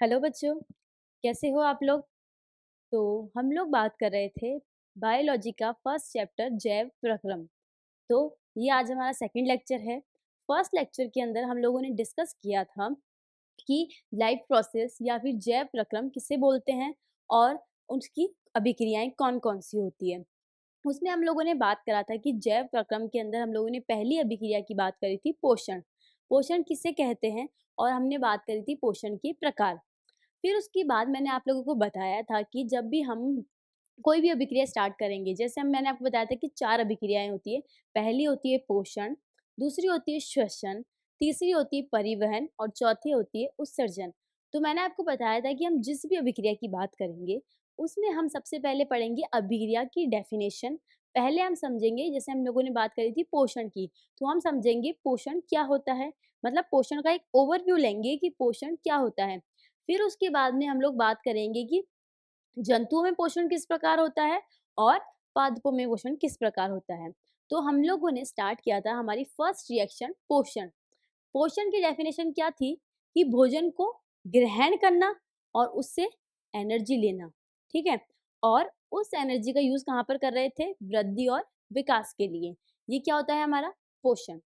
Hello बच्चों, कैसे हो आप लोग? तो हम लोग बात कर रहे थे बायोलॉजी का फर्स्ट चैप्टर जैव प्रक्रम। तो ये आज हमारा सेकंड लेक्चर है। फर्स्ट लेक्चर के अंदर हम लोगों ने डिस्कस किया था कि लाइफ प्रोसेस या फिर जैव प्रक्रम किसे बोलते हैं और उसकी अभिक्रियाएं कौन-कौन सी होती है। उसमें हम लोगों ने बात करा था कि जैव प्रक्रम के अंदर हम लोगों ने पहली अभिक्रिया की बात करी थी पोषण। पोषण किसे कहते हैं और हमने बात करी थी पोषण के प्रकार। फिर उसके बाद मैंने आप लोगों को बताया था कि जब भी हम कोई भी अभिक्रिया स्टार्ट करेंगे, जैसे हम मैंने आपको बताया था कि 4 अभिक्रियाएँ होती है। पहली होती है पोषण, दूसरी होती है श्वसन, तीसरी होती है परिवहन और चौथी होती है उत्सर्जन। तो मैंने आपको बताया था कि हम जिस भी अभिक्रिया की बात करेंगे, उसमें हम सबसे पहले पढ़ेंगे अभिक्रिया की डेफिनेशन। पहले हम समझेंगे, जैसे हम लोगों ने बात करी थी पोषण की, तो हम समझेंगे पोषण क्या होता है? मतलब पोषण का एक ओवरव्यू लेंगे कि पोषण क्या होता है। फिर उसके बाद में हम लोग बात करेंगे कि जंतुओं में पोषण किस प्रकार होता है और पादपों में पोषण किस प्रकार होता है। तो हम लोगों ने स्टार्ट किया था हमारी फर्स्ट रिएक्शन पोषण। पोषण की डेफिनेशन क्या थी कि भोजन को ग्रहण करना और उससे एनर्जी लेना, ठीक है। और उस एनर्जी का यूज कहाँ पर कर रहे थे? वृद्धि और विकास के लिए। ये क्या होता है हमारा पोषण।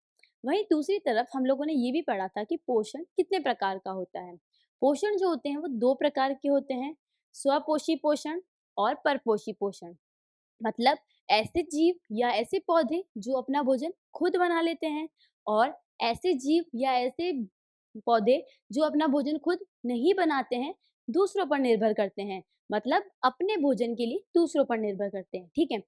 वहीं दूसरी तरफ हम लोगों ने ये भी पढ़ा था कि पोषण कितने प्रकार का होता है। पोषण जो होते हैं वो दो प्रकार के होते हैं, स्वपोषी पोषण और परपोषी पोषण। मतलब ऐसे जीव या ऐसे पौधे जो अपना भोजन खुद बना लेते हैं और ऐसे जीव या ऐसे पौधे जो अपना भोजन खुद नहीं बनाते हैं, दूसरों पर निर्भर करते हैं। मतलब अपने भोजन के लिए दूसरों पर निर्भर करते हैं, ठीक है।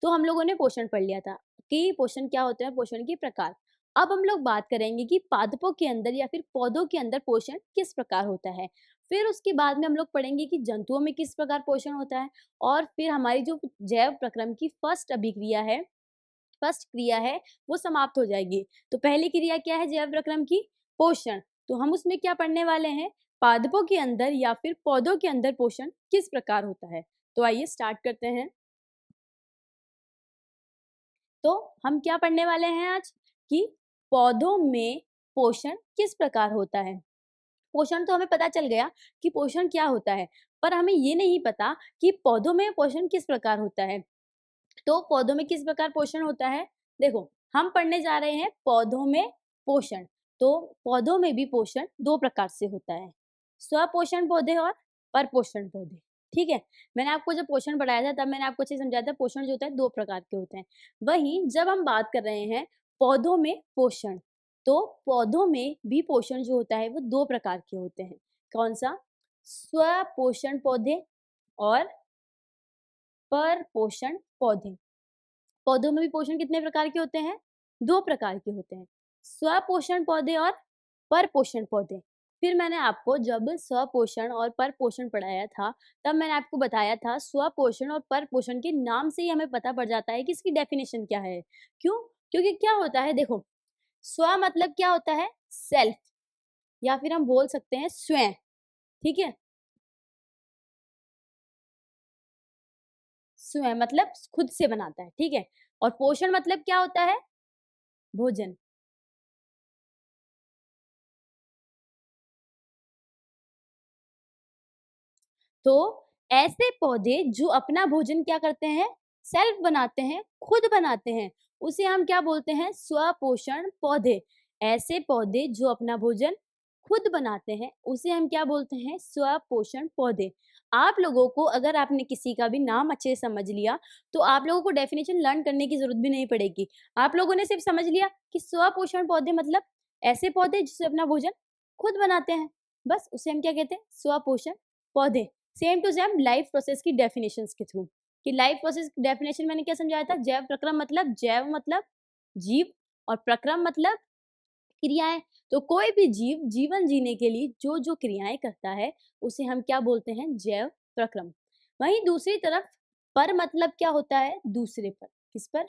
तो हम लोगों ने पोषण पढ़ लिया था कि पोषण क्या होता है, पोषण के प्रकार। अब हम लोग बात करेंगे कि पादपों के अंदर या फिर पौधों के अंदर पोषण किस प्रकार होता है। फिर उसके बाद में हम लोग पढ़ेंगे कि जंतुओं में किस प्रकार पोषण होता है और फिर हमारी जो जैव प्रक्रम की फर्स्ट अभिक्रिया है, फर्स्ट क्रिया है, वो समाप्त हो जाएगी। तो पहली क्रिया क्या है जैव प्रक्रम की? पोषण। तो हम उसमें क्या पढ़ने वाले हैं? पादपों के अंदर या फिर पौधों के अंदर पोषण किस प्रकार होता है। तो आइए स्टार्ट करते हैं। तो हम क्या पढ़ने वाले हैं आज कि पौधों में पोषण किस प्रकार होता है। पोषण तो हमें पता चल गया कि पोषण क्या होता है, पर हमें ये नहीं पता कि पौधों में पोषण किस प्रकार होता है। तो पौधों में किस प्रकार पोषण होता है? देखो, हम पढ़ने जा रहे हैं पौधों में पोषण। तो पौधों में भी पोषण 2 प्रकार से होता है, स्वपोषण पौधे और परपोषण पौधे, ठीक है? मैंने आपको जब पोषण पढ़ाया था तब मैंने आपको अच्छे से समझाया था पोषण जो होता है 2 प्रकार के होते हैं। वहीं जब हम बात कर रहे हैं पौधों में पोषण, तो पौधों में भी पोषण जो होता है वो 2 प्रकार के होते हैं। कौन-सा? स्वपोषण पौधे और परपोषण पौधे। पौधों में भी पोषण कितने प्रकार के होते हैं? 2 प्रकार के होते हैं, स्वपोषण पौधे और परपोषण पौधे। फिर मैंने आपको जब स्वपोषण और परपोषण पढ़ाया था, तब मैंने आपको बताया था स्वपोषण और परपोषण के नाम से ही हमें पता पड़ जाता है कि इसकी डेफिनिशन क्या है। क्यों? क्योंकि क्या होता है देखो, स्व मतलब क्या होता है? सेल्फ या फिर हम बोल सकते हैं स्वयं, ठीक है? स्वयं मतलब खुद से बनाता है, ठीक है? और पोषण मतलब क्या होता है? भोजन। तो ऐसे पौधे जो अपना भोजन क्या करते हैं? सेल्फ बनाते हैं, खुद बनाते हैं, उसे हम क्या बोलते हैं? स्वपोषण पौधे। ऐसे पौधे जो अपना भोजन खुद बनाते हैं, उसे हम क्या बोलते हैं? स्वपोषण पौधे। आप लोगों को अगर आपने किसी का भी नाम अच्छे से समझ लिया, तो आप लोगों को डेफिनिशन लर्न करने की ज़रूरत भी नहीं पड़ेगी। आप लोगों ने सिर्फ समझ लिया कि स्वपोषण पौधे मतलब ऐसे पौधे जिससे अपना भोजन खुद बनाते हैं। बस उसे हम क्या कहते हैं? स्वपोषण पौधे। Same to same life process की डेफिनेशंस के थ्रू कि लाइफ प्रोसेस की डेफिनेशन मैंने क्या समझाया था? जैव प्रक्रम मतलब जैव मतलब जीव और प्रक्रम मतलब क्रियाएं। तो कोई भी जीव जीवन जीने के लिए जो जो क्रियाएं करता है उसे हम क्या बोलते हैं? जैव प्रक्रम। वहीं दूसरी तरफ पर मतलब क्या होता है? दूसरे पर। किस पर?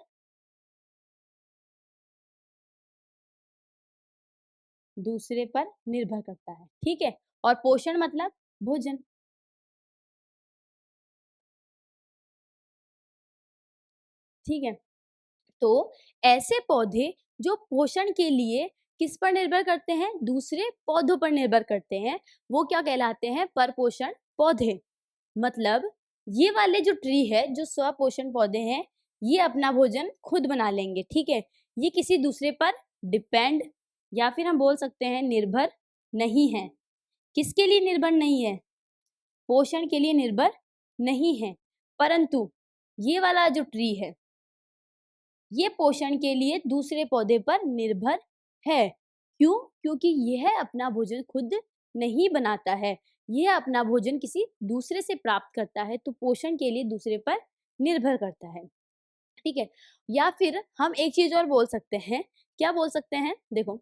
दूसरे पर निर्भर करता है, ठीक है। और पोषण मतलब भोजन, ठीक है। तो ऐसे पौधे जो पोषण के लिए किस पर निर्भर करते हैं? दूसरे पौधों पर निर्भर करते हैं। वो क्या कहलाते हैं? परपोषण पौधे। मतलब ये वाले जो ट्री है, जो स्वपोषण पौधे हैं, ये अपना भोजन खुद बना लेंगे, ठीक है? ये किसी दूसरे पर डिपेंड या फिर हम बोल सकते हैं निर्भर नहीं है। किसके लिए निर्भर नहीं है? पोषण के लिए निर्भर नहीं है। परंतु ये वाला जो ट्री है, ये पोषण के लिए दूसरे पौधे पर निर्भर है। क्यों? क्योंकि यह अपना भोजन खुद नहीं बनाता है, यह अपना भोजन किसी दूसरे से प्राप्त करता है, तो पोषण के लिए दूसरे पर निर्भर करता है, ठीक है? या फिर हम एक चीज और बोल सकते हैं, क्या बोल सकते हैं? देखो,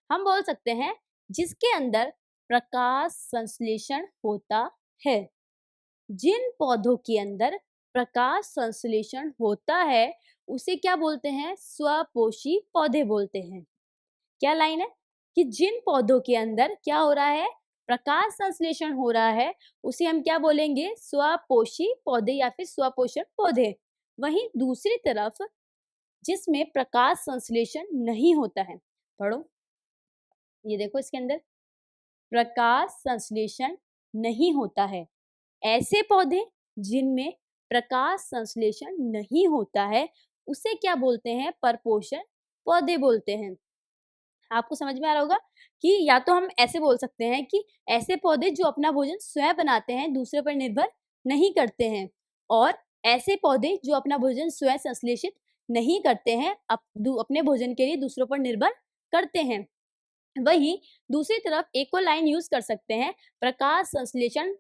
हम बोल सकते हैं जिसके अंदर प्रकाश संश्लेषण होता है। जिन पौधों के अंदर प्रकाश संश्लेषण होता है, उसे क्या बोलते हैं? स्वपोषी पौधे बोलते हैं। क्या लाइन है? कि जिन पौधों के अंदर क्या हो रहा है? प्रकाश संश्लेषण हो रहा है, उसे हम क्या बोलेंगे? स्वपोषी पौधे या फिर स्वपोषण पौधे। वहीं दूसरी तरफ जिसमें प्रकाश संश्लेषण नहीं होता है, पढ़ो, ये देखो इसके अंदर प्रकाश संश्लेषण नहीं होता है। ऐसे पौधे जिनमें प्रकाश संश्लेषण नहीं होता है, उसे क्या बोलते हैं? परपोषण पौधे बोलते हैं। आपको समझ में आ रहा होगा कि या तो हम ऐसे बोल सकते हैं कि ऐसे पौधे जो अपना भोजन स्वयं बनाते हैं, दूसरे पर निर्भर नहीं करते हैं, और ऐसे पौधे जो अपना भोजन स्वयं संश्लेषित नहीं करते हैं, अपने भोजन के लिए दूसरों पर निर्भर करते हैं। वहीं दूसरी तरफ एक और लाइन यूज कर सकते हैं, प्रकाश संश्लेषण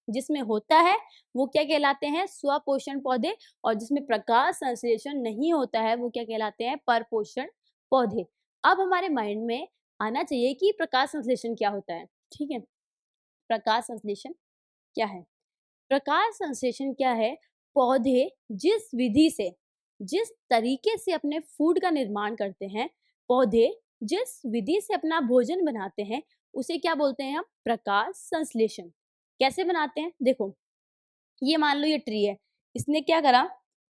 जिसमें होता है वो क्या कहलाते हैं? स्वपोषण पौधे, और जिसमें प्रकाश संश्लेषण नहीं होता है वो क्या कहलाते हैं? परपोषण पौधे। अब हमारे माइंड में आना चाहिए कि प्रकाश संश्लेषण क्या होता है, ठीक है? प्रकाश संश्लेषण क्या है? प्रकाश संश्लेषण क्या है? पौधे जिस विधि से, जिस तरीके से अपने फूड का निर्माण करते हैं, पौधे जिस विधि से अपना भोजन बनाते हैं, उसे क्या बोलते हैं हम? प्रकाश संश्लेषण। कैसे बनाते हैं? देखो, ये मान लो ये ट्री है, इसने क्या करा,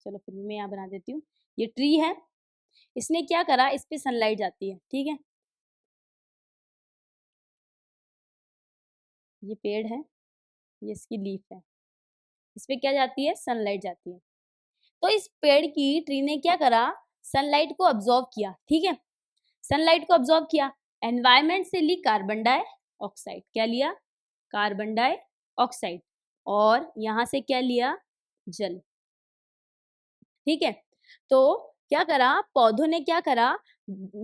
चलो फिर मैं यहाँ बना देती हूँ। ये ट्री है, इसने क्या करा, इस पे सनलाइट जाती है, ठीक है? ये पेड़ है, ये इसकी लीफ है, इस पे क्या जाती है? सनलाइट जाती है। तो इस पेड़ की ट्री ने क्या करा? सनलाइट को अब्सॉर्ब किया, ठीक है? सनलाइट को अब्सॉर्ब किया, एनवायरनमेंट से ली कार्बन डाइऑक्साइड। क्या लिया? Carbon dioxide. और यहाँ से क्या लिया? जल, ठीक है? तो क्या करा? पौधों ने क्या करा?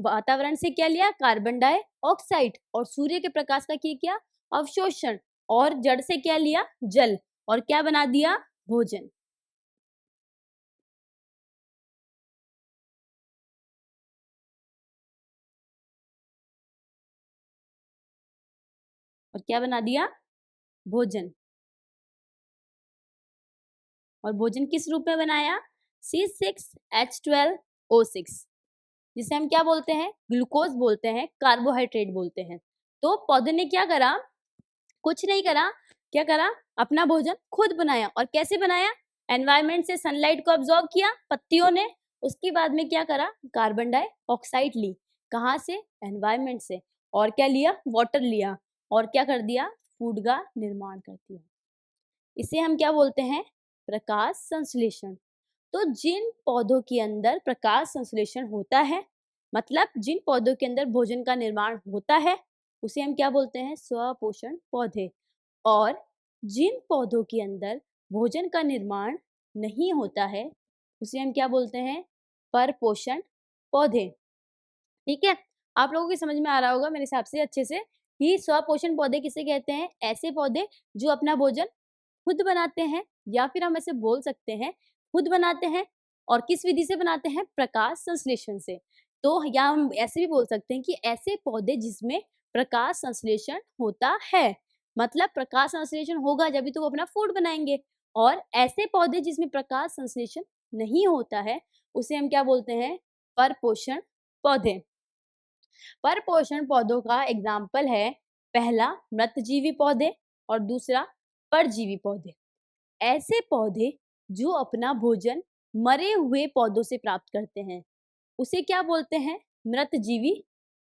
वातावरण से क्या लिया? कार्बन डाइऑक्साइड, और सूर्य के प्रकाश का किया अवशोषण, और जड़ से क्या लिया? जल, और क्या बना दिया? भोजन। और क्या बना दिया? भोजन। और भोजन किस रूप में बनाया? C6H12O6, जिसे हम क्या बोलते हैं? ग्लूकोज बोलते हैं, कार्बोहाइड्रेट बोलते हैं। तो पौधे ने क्या करा? कुछ नहीं करा, क्या करा? अपना भोजन खुद बनाया। और कैसे बनाया? एनवायरनमेंट से सनलाइट को अब्सॉर्ब किया पत्तियों ने, उसके बाद में क्या करा? कार्बन डाइऑक्साइड ली। कहाँ से? एनवायरनमेंट से। और क्या लिया? वाटर लिया, और क्या कर दिया? फूड का निर्माण कर दिया। इसे हम क्या बोलते हैं? प्रकाश संश्लेषण। तो जिन पौधों के अंदर प्रकाश संश्लेषण होता है, मतलब जिन पौधों के अंदर भोजन का निर्माण होता है, उसे हम क्या बोलते हैं? स्वपोषण पौधे। और जिन पौधों के अंदर भोजन का निर्माण नहीं होता है, उसे हम क्या बोलते हैं? परपोषण पौधे, ठीक है? आप लोगों की समझ में आ रहा होगा मेरे हिसाब से अच्छे से कि स्वपोषण पौधे किसे कहते हैं? ऐसे पौधे जो अपना भोजन खुद बनाते हैं, या फिर हम ऐसे बोल सकते हैं खुद बनाते हैं, और किस विधि से बनाते हैं? प्रकाश संश्लेषण से। तो या हम ऐसे भी बोल सकते हैं कि ऐसे पौधे जिसमें प्रकाश संश्लेषण होता है, मतलब प्रकाश संश्लेषण होगा जब भी तो वो अपना फूड बनाएंगे। और ऐसे पौधे जिसमें प्रकाश संश्लेषण नहीं होता है, उसे हम क्या बोलते हैं? परपोषण पौधे। परपोषण पौधों का एग्जाम्पल है, पहला मृतजीवी पौधे, और दूसरा परजीवी पौधे। ऐसे पौधे जो अपना भोजन मरे हुए पौधों से प्राप्त करते हैं, उसे क्या बोलते हैं? मृतजीवी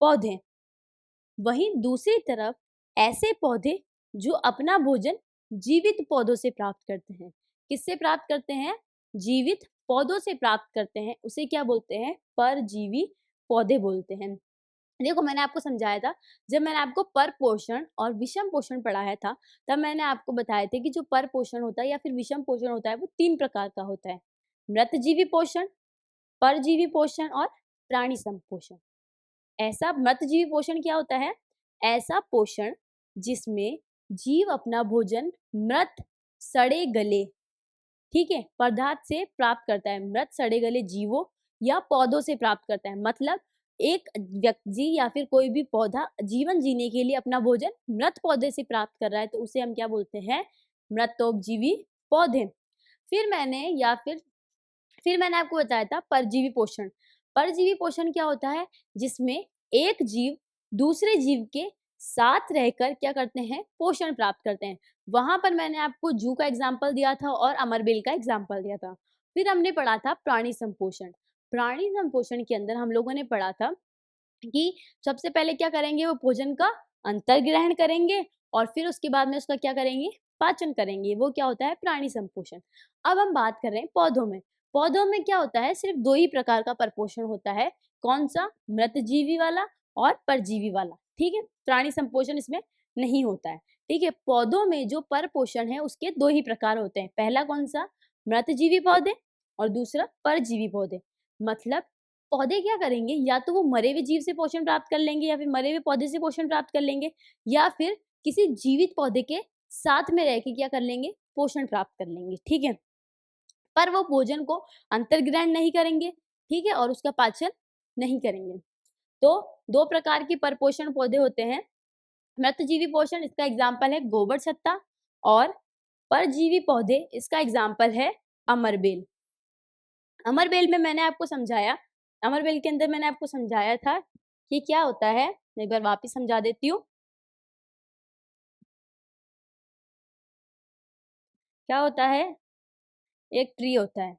पौधे। वहीं दूसरी तरफ ऐसे पौधे जो अपना भोजन जीवित पौधों से प्राप्त करते हैं। किससे प्राप्त करते हैं? जीवित पौधों से प्राप्त करते हैं, उसे क्या बोलते हैं? परजीवी पौधे बोलते हैं। देखो, मैंने आपको समझाया था, जब मैंने आपको परपोषण और विषम पोषण पढ़ाया था, तब मैंने आपको बताए थे कि जो परपोषण होता है या फिर विषम पोषण होता है, वो 3 प्रकार का होता है। मृतजीवी पोषण, परजीवी पोषण और प्राणी संपोषण। ऐसा मृतजीवी पोषण क्या होता है? ऐसा पोषण जिसमें जीव अपना भोजन मृत, सड़े गले, ठीक है, पदार्थ से प्राप्त करता है। मृत सड़े गले जीवों या पौधों से प्राप्त करता है। मतलब एक व्यक्ति या फिर कोई भी पौधा जीवन जीने के लिए अपना भोजन मृत पौधे से प्राप्त कर रहा है, तो उसे हम क्या बोलते हैं? मृतोपजीवी पौधे। फिर मैंने या फिर मैंने आपको बताया था परजीवी पोषण। परजीवी पोषण क्या होता है? जिसमें एक जीव दूसरे जीव के साथ रहकर क्या करते हैं? पोषण प्राप्त करते हैं। वहां पर मैंने आपको जू का एग्जाम्पल दिया था और अमरबेल का एग्जाम्पल दिया था। फिर हमने पढ़ा था प्राणी संपोषण। प्राणी संपोषण के अंदर हम लोगों ने पढ़ा था कि सबसे पहले क्या करेंगे? वो भोजन का अंतर्ग्रहण करेंगे और फिर उसके बाद में उसका क्या करेंगे? पाचन करेंगे। वो क्या होता है? प्राणी संपोषण। अब हम बात कर रहे हैं पौधों में। पौधों में क्या होता है? सिर्फ 2 ही प्रकार का परपोषण होता है। कौन सा? मृतजीवी वाला और परजीवी वाला, ठीक है? प्राणी संपोषण इसमें नहीं होता है, ठीक है? पौधों में जो परपोषण है उसके 2 ही प्रकार होते हैं। पहला कौन सा? मृतजीवी पौधे और दूसरा परजीवी पौधे। मतलब पौधे क्या करेंगे? या तो वो मरे हुए जीव से पोषण प्राप्त कर लेंगे या फिर मरे हुए पौधे से पोषण प्राप्त कर लेंगे या फिर किसी जीवित पौधे के साथ में रह के क्या कर लेंगे? पोषण प्राप्त कर लेंगे, ठीक है? पर वो भोजन को अंतर्ग्रहण नहीं करेंगे, ठीक है? और उसका पाचन नहीं करेंगे। तो 2 प्रकार के परपोषण पौधे होते हैं। मृतजीवी पोषण, इसका एग्जाम्पल है गोबर छत्ता, और परजीवी पौधे, इसका एग्जाम्पल है अमरबेल। अमरबेल में मैंने आपको समझाया, अमरबेल के अंदर मैंने आपको समझाया था कि क्या होता है। मैं एक बार वापस समझा देती हूँ। क्या होता है? एक ट्री होता है।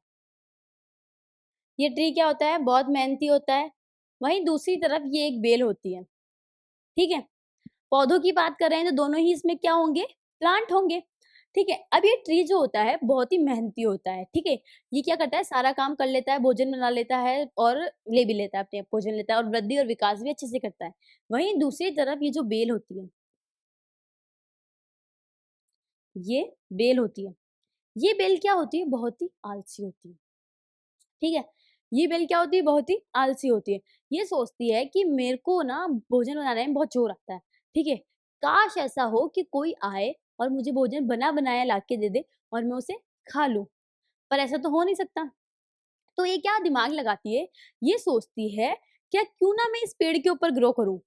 ये ट्री क्या होता है? बहुत मेहनती होता है। वहीं दूसरी तरफ ये एक बेल होती है, ठीक है? पौधों की बात कर रहे हैं तो दोनों ही इसमें क्या होंगे? प्लांट होंगे, ठीक है? अब ये ट्री जो होता है बहुत ही मेहनती होता है, ठीक है? ये क्या करता है? सारा काम कर लेता है, भोजन बना लेता है और ले भी लेता है, अपने भोजन लेता है और वृद्धि और विकास भी अच्छे से करता है। वहीं दूसरी तरफ ये जो बेल होती है, ये बेल होती है। ये बेल क्या होती है? बहुत ही आलसी होती है, ठीक है? ये बेल क्या होती है? बहुत ही आलसी होती है। ये सोचती है कि मेरे को ना भोजन बनाने में बहुत ज़ोर आता है, ठीक है? काश ऐसा हो कि कोई आए और मुझे भोजन बना-बनाया ला के दे दे और मैं उसे खा लूँ, पर ऐसा तो हो नहीं सकता। तो ये क्या दिमाग लगाती है? ये सोचती है, क्या क्यों ना मैं इस पेड़ के ऊपर ग्रो करूँ?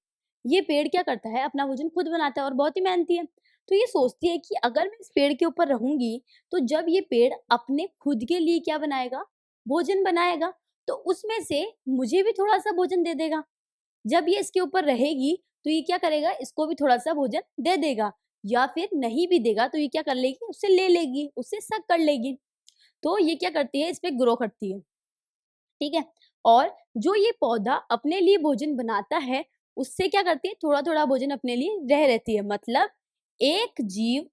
ये पेड़ क्या करता है? अपना भोजन खुद बनाता है और बहुत ही मेहनती है। तो ये सोचती है कि अगर मैं इस पेड़ के ऊपर रहूँगी, तो जब ये पेड़ अपने खुद के लिए क्या बनाएगा? भोजन बनाएगा, तो उसमें से मुझे भी थोड़ा-सा भोजन दे देगा। जब ये इसके ऊपर रहेगी, तो ये क्या करेगा? इसको भी थोड़ा-सा भोजन दे देगा, या फिर नहीं भी देगा तो ये क्या कर लेगी? उससे ले लेगी, उससे सग कर लेगी। तो ये क्या करती है? इस पे ग्रो करती है। ठीक है? और जो ये पौधा अपने लिए भोजन बनाता है, उससे क्या करती है? थोड़ा-थोड़ा भोजन अपने लिए रह लेती है। मतलब एक जीव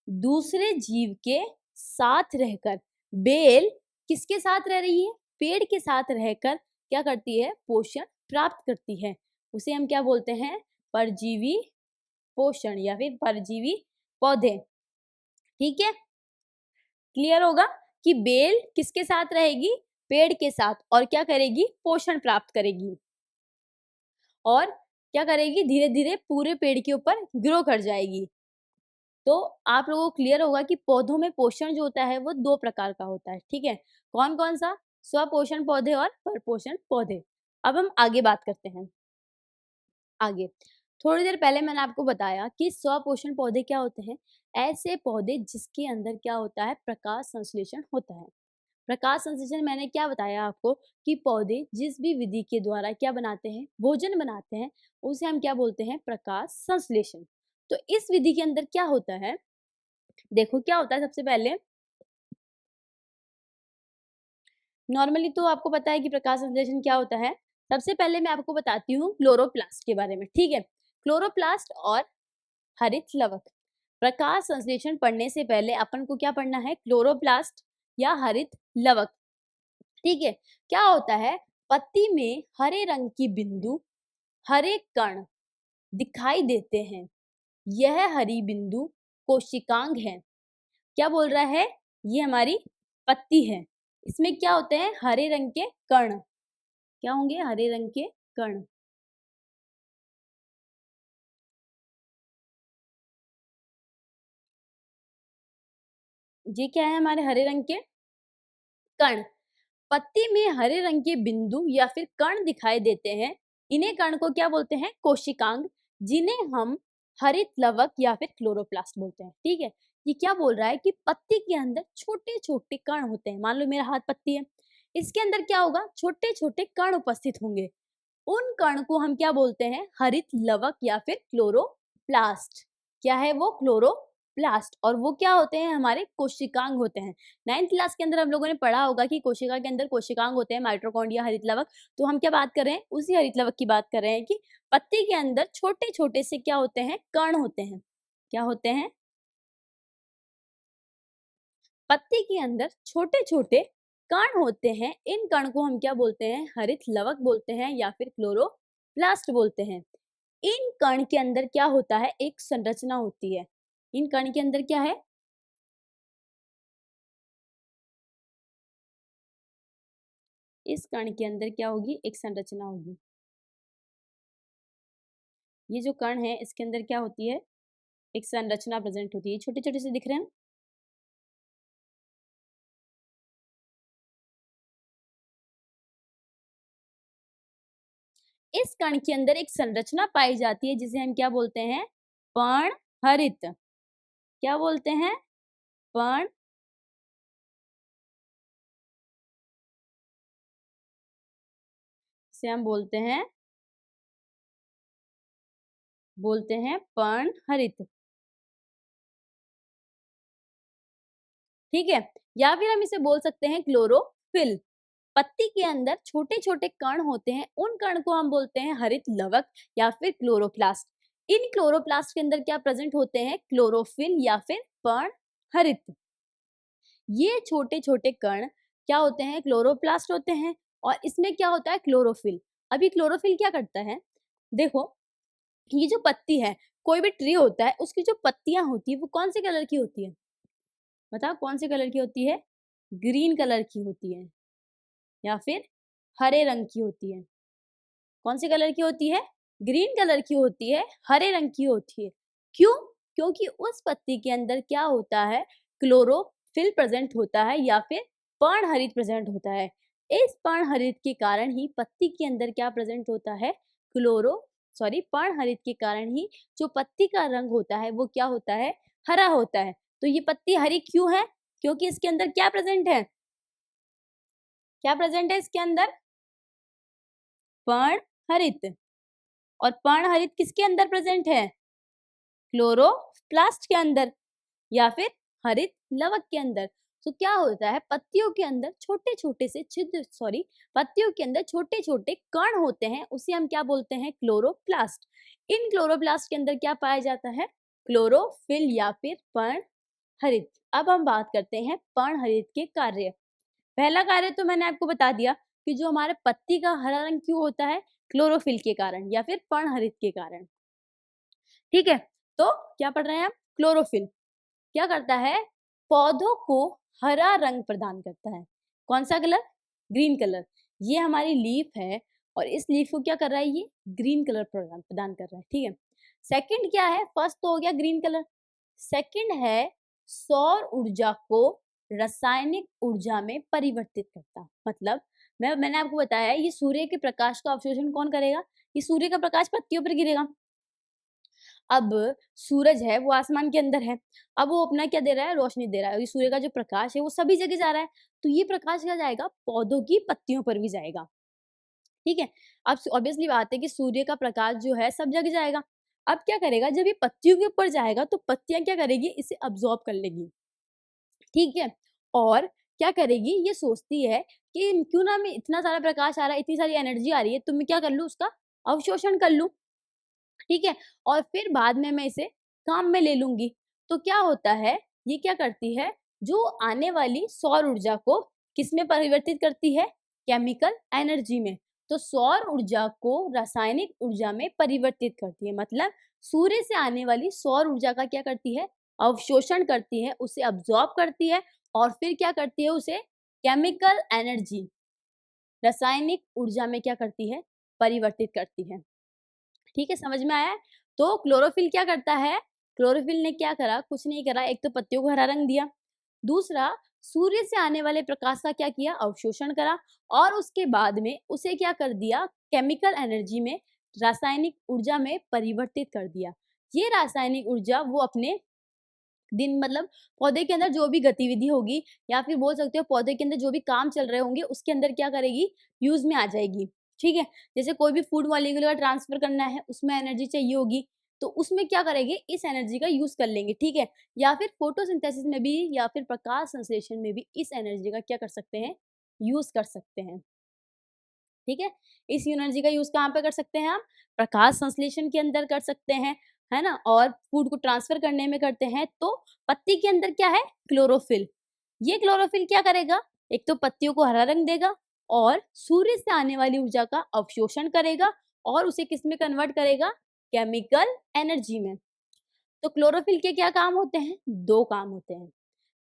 दूसरे जीव के साथ रहकर, बेल किसके साथ रह रही है? पेड़ के साथ रहकर क्या करती है? पोषण प्राप्त करती है। उसे हम क्या बोलते हैं? परजीवी पोषण या फिर परजीवी पौधे। ठीक है? क्लियर होगा कि बेल किसके साथ रहेगी? पेड़ के साथ, और क्या करेगी? पोषण प्राप्त करेगी और क्या करेगी? धीरे-धीरे पूरे पेड़ के ऊपर ग्रो कर जाएगी। तो आप लोगों को क्लियर होगा कि पौधों में पोषण जो होता है वो 2 प्रकार का होता है, ठीक है? कौन-कौन सा? स्वपोषण पौधे और परपोषण पौधे। अब हम आगे बात करते हैं। आगे, थोड़ी देर पहले मैंने आपको बताया कि स्वपोषण पौधे क्या होते हैं? ऐसे पौधे जिसके अंदर क्या होता है? प्रकाश संश्लेषण होता है। प्रकाश संश्लेषण मैंने क्या बताया आपको कि पौधे जिस भी विधि के द्वारा क्या बनाते हैं? भोजन बनाते हैं, उसे हम क्या बोलते हैं? प्रकाश संश्लेषण। तो इस विधि के अंदर क्या होता है? देखो क्या होता है सबसे पहले, नॉर्मली तो आपको पता है कि प्रकाश संश्लेषण क्या होता है। सबसे पहले मैं आपको बताती हूँ क्लोरोप्लास्ट के बारे में, ठीक है। क्लोरोप्लास्ट और हरित लवक। प्रकाश संश्लेषण पढ़ने से पहले अपन को क्या पढ़ना है, क्लोरोप्लास्ट या हरित लवक, ठीक है। क्या होता है, पत्ती में हरे रंग की बिंदु, हरे कण दिखाई देते हैं। यह हरी बिंदु कोशिकांग है। क्या बोल रहा है, ये हमारी पत्ती है, इसमें क्या होते हैं, हरे रंग के कण। क्या होंगे, हरे रंग के कण। ये क्या है, हमारे हरे रंग के कण। पत्ती में हरे रंग के बिंदु या फिर कण दिखाई देते हैं। इन्हें कण को क्या बोलते हैं, कोशिकांग, जिन्हें हम हरित लवक या फिर क्लोरोप्लास्ट बोलते हैं, ठीक है। ये क्या बोल रहा है कि पत्ती के अंदर छोटे छोटे कण होते हैं। मान लो मेरा हाथ पत्ती है, इसके अंदर क्या होगा, छोटे छोटे कण उपस्थित होंगे। उन कण को हम क्या बोलते हैं, हरित लवक या फिर क्लोरोप्लास्ट। क्या है वो, क्लोरोप्लास्ट। और वो क्या होते हैं, हमारे कोशिकांग होते हैं। 9th क्लास के अंदर हम लोगों ने पढ़ा होगा कि कोशिका के अंदर कोशिकांग होते हैं, माइटोकॉन्ड्रिया, हरित लवक। तो हम क्या बात कर रहे हैं, उसी हरित लवक की बात कर रहे हैं कि पत्ती के अंदर छोटे छोटे से क्या होते हैं, कण होते हैं। क्या होते हैं, पत्ती के अंदर छोटे छोटे कण होते हैं। इन कण को हम क्या बोलते हैं, हरित लवक बोलते हैं या फिर क्लोरोप्लास्ट बोलते हैं। इन कण के अंदर क्या होता है, एक संरचना होती है। इन कण के अंदर क्या है, इस कण के अंदर क्या होगी, एक संरचना होगी। ये जो कण है इसके अंदर क्या होती है, एक संरचना प्रेजेंट होती है। छोटे छोटे से दिख रहे हैं। इस कण के अंदर एक संरचना पाई जाती है जिसे हम क्या बोलते हैं, पर्णहरित। क्या बोलते हैं, पर्ण, से हम बोलते हैं पर्णहरित, ठीक है। या फिर हम इसे बोल सकते हैं क्लोरोफिल। पत्ती के अंदर छोटे छोटे कण होते हैं, उन कण को हम बोलते हैं हरित लवक या फिर क्लोरोप्लास्ट। इन क्लोरोप्लास्ट के अंदर क्या प्रेजेंट होते हैं, क्लोरोफिल या फिर पर्णहरित। ये छोटे छोटे कण क्या होते हैं, क्लोरोप्लास्ट होते हैं। और इसमें क्या होता है, क्लोरोफिल। अभी क्लोरोफिल क्या करता है, देखो, ये जो पत्ती है, कोई भी ट्री होता है, उसकी जो पत्तियां होती है वो कौन से कलर की होती है, बताओ कौन से कलर की होती है, ग्रीन कलर की होती है या फिर हरे रंग की होती है। कौन से कलर की होती है, ग्रीन कलर की होती है, हरे रंग की होती है। क्यों, क्योंकि उस पत्ती के अंदर क्या होता है, क्लोरोफिल प्रेजेंट होता है या फिर पर्णहरित प्रेजेंट होता है। इस पर्णहरित के कारण ही पत्ती के अंदर क्या प्रेजेंट होता है, पर्णहरित के कारण ही जो पत्ती का रंग होता है वो क्या होता है, हरा होता है। तो ये पत्ती हरी क्यों है, क्योंकि इसके अंदर क्या प्रेजेंट है, क्या प्रेजेंट है इसके अंदर, पर्णहरित। और पर्णहरित किसके अंदर प्रेजेंट है, क्लोरोप्लास्ट के अंदर या फिर हरित लवक के अंदर। तो क्या होता है, पत्तियों के अंदर छोटे छोटे से छिद्र, पत्तियों के अंदर छोटे छोटे कण होते हैं, उसे हम क्या बोलते हैं, क्लोरोप्लास्ट। इन क्लोरोप्लास्ट के अंदर क्या पाया जाता है, क्लोरोफिल या फिर पर्णहरित। अब हम बात करते हैं पर्णहरित के कार्य। पहला कार्य तो मैंने आपको बता दिया कि जो हमारे पत्ती का हरा रंग क्यों होता है, क्लोरोफिल के कारण या फिर पर्णहरित के कारण, ठीक है। तो क्या पढ़ रहे हैं हम, क्लोरोफिल क्या करता है, पौधों को हरा रंग प्रदान करता है। कौन सा कलर, ग्रीन कलर। ये हमारी लीफ है और इस लीफ को क्या कर रहा है, ये ग्रीन कलर प्रदान कर रहा है, ठीक है। सेकंड क्या है, फर्स्ट तो हो गया ग्रीन कलर, सेकंड है सौर ऊर्जा को रासायनिक ऊर्जा में परिवर्तित करता। मतलब मैंने आपको बताया ये सूर्य के प्रकाश का अवशोषण कौन करेगा, ये सूर्य का प्रकाश पत्तियों पर गिरेगा। अब सूरज है वो आसमान के अंदर है, अब वो अपना क्या दे रहा है, रोशनी दे रहा है। ये सूर्य का जो प्रकाश है वो सभी जगह जा रहा है, तो ये प्रकाश क्या जाएगा, पौधों की पत्तियों पर भी जाएगा, ठीक है। अब ऑब्वियसली बात है कि सूर्य का प्रकाश जो है सब जगह जाएगा। अब क्या करेगा, जब ये पत्तियों के ऊपर जाएगा तो पत्तियां क्या करेगी, इसे अब्सॉर्ब कर लेगी, ठीक है। और क्या करेगी, ये सोचती है कि क्यों ना मैं इतना सारा प्रकाश आ रहा है, इतनी सारी एनर्जी आ रही है, तो मैं क्या कर लूँ, उसका अवशोषण कर लूँ, ठीक है? और फिर बाद में मैं इसे काम में ले लूँगी। तो क्या होता है, ये क्या करती है, जो आने वाली सौर ऊर्जा को किसमें परिवर्तित करती है? केमिकल एनर्जी में। तो सौर ऊर्जा को रासायनिक ऊर्जा में परिवर्तित करती है, मतलब सूर्य से आने वाली सौर ऊर्जा का क्या करती है? अवशोषण करती है, उसे अब्ज़ॉर्ब करती है और फिर क्या करती है, उसे केमिकल एनर्जी, रासायनिक ऊर्जा में क्या करती है? परिवर्तित करती है। ठीक है, समझ में आया है? तो क्लोरोफिल क्या करता है? क्लोरोफिल ने क्या करा? कुछ नहीं करा, एक तो पत्तियों को हरा रंग दिया, दूसरा सूर्य से आने वाले प्रकाश का क्या किया? अवशोषण करा और उसके बाद में उसे क्या कर दिया? केमिकल एनर्जी में, रासायनिक ऊर्जा में परिवर्तित कर दिया। ये रासायनिक ऊर्जा वो अपने दिन मतलब पौधे के अंदर जो भी गतिविधि होगी या फिर बोल सकते हो पौधे के अंदर जो भी काम चल रहे होंगे उसके अंदर क्या करेगी? यूज़ में आ जाएगी, ठीक है? जैसे कोई भी फूड मॉलिक्यूल का ट्रांसफर करना है, उसमें एनर्जी चाहिए होगी, तो उसमें क्या करेंगे? इस एनर्जी का यूज़ कर लेंगे, ठीक है? या फिर फोटोसिंथेसिस में भी या फिर प्रकाश संश्लेषण में भी इस एनर्जी का क्या कर सकते हैं? यूज़ कर सकते हैं, ठीक है? इस एनर्जी का यूज़ कहाँ पे कर सकते हैं हम? प्रकाश संश्लेषण के अंदर कर सकते हैं, है ना? और फूड को ट्रांसफ़र करने में करते हैं, तो पत्ती के अंदर क्या है? क्लोरोफिल। ये क्लोरोफिल क्या करेगा? एक तो पत्तियों को हरा रंग देगा और सूर्य से आने वाली ऊर्जा का अवशोषण करेगा और उसे किसमें कन्वर्ट करेगा? केमिकल एनर्जी में। तो क्लोरोफिल के क्या काम होते हैं? 2 काम होते हैं।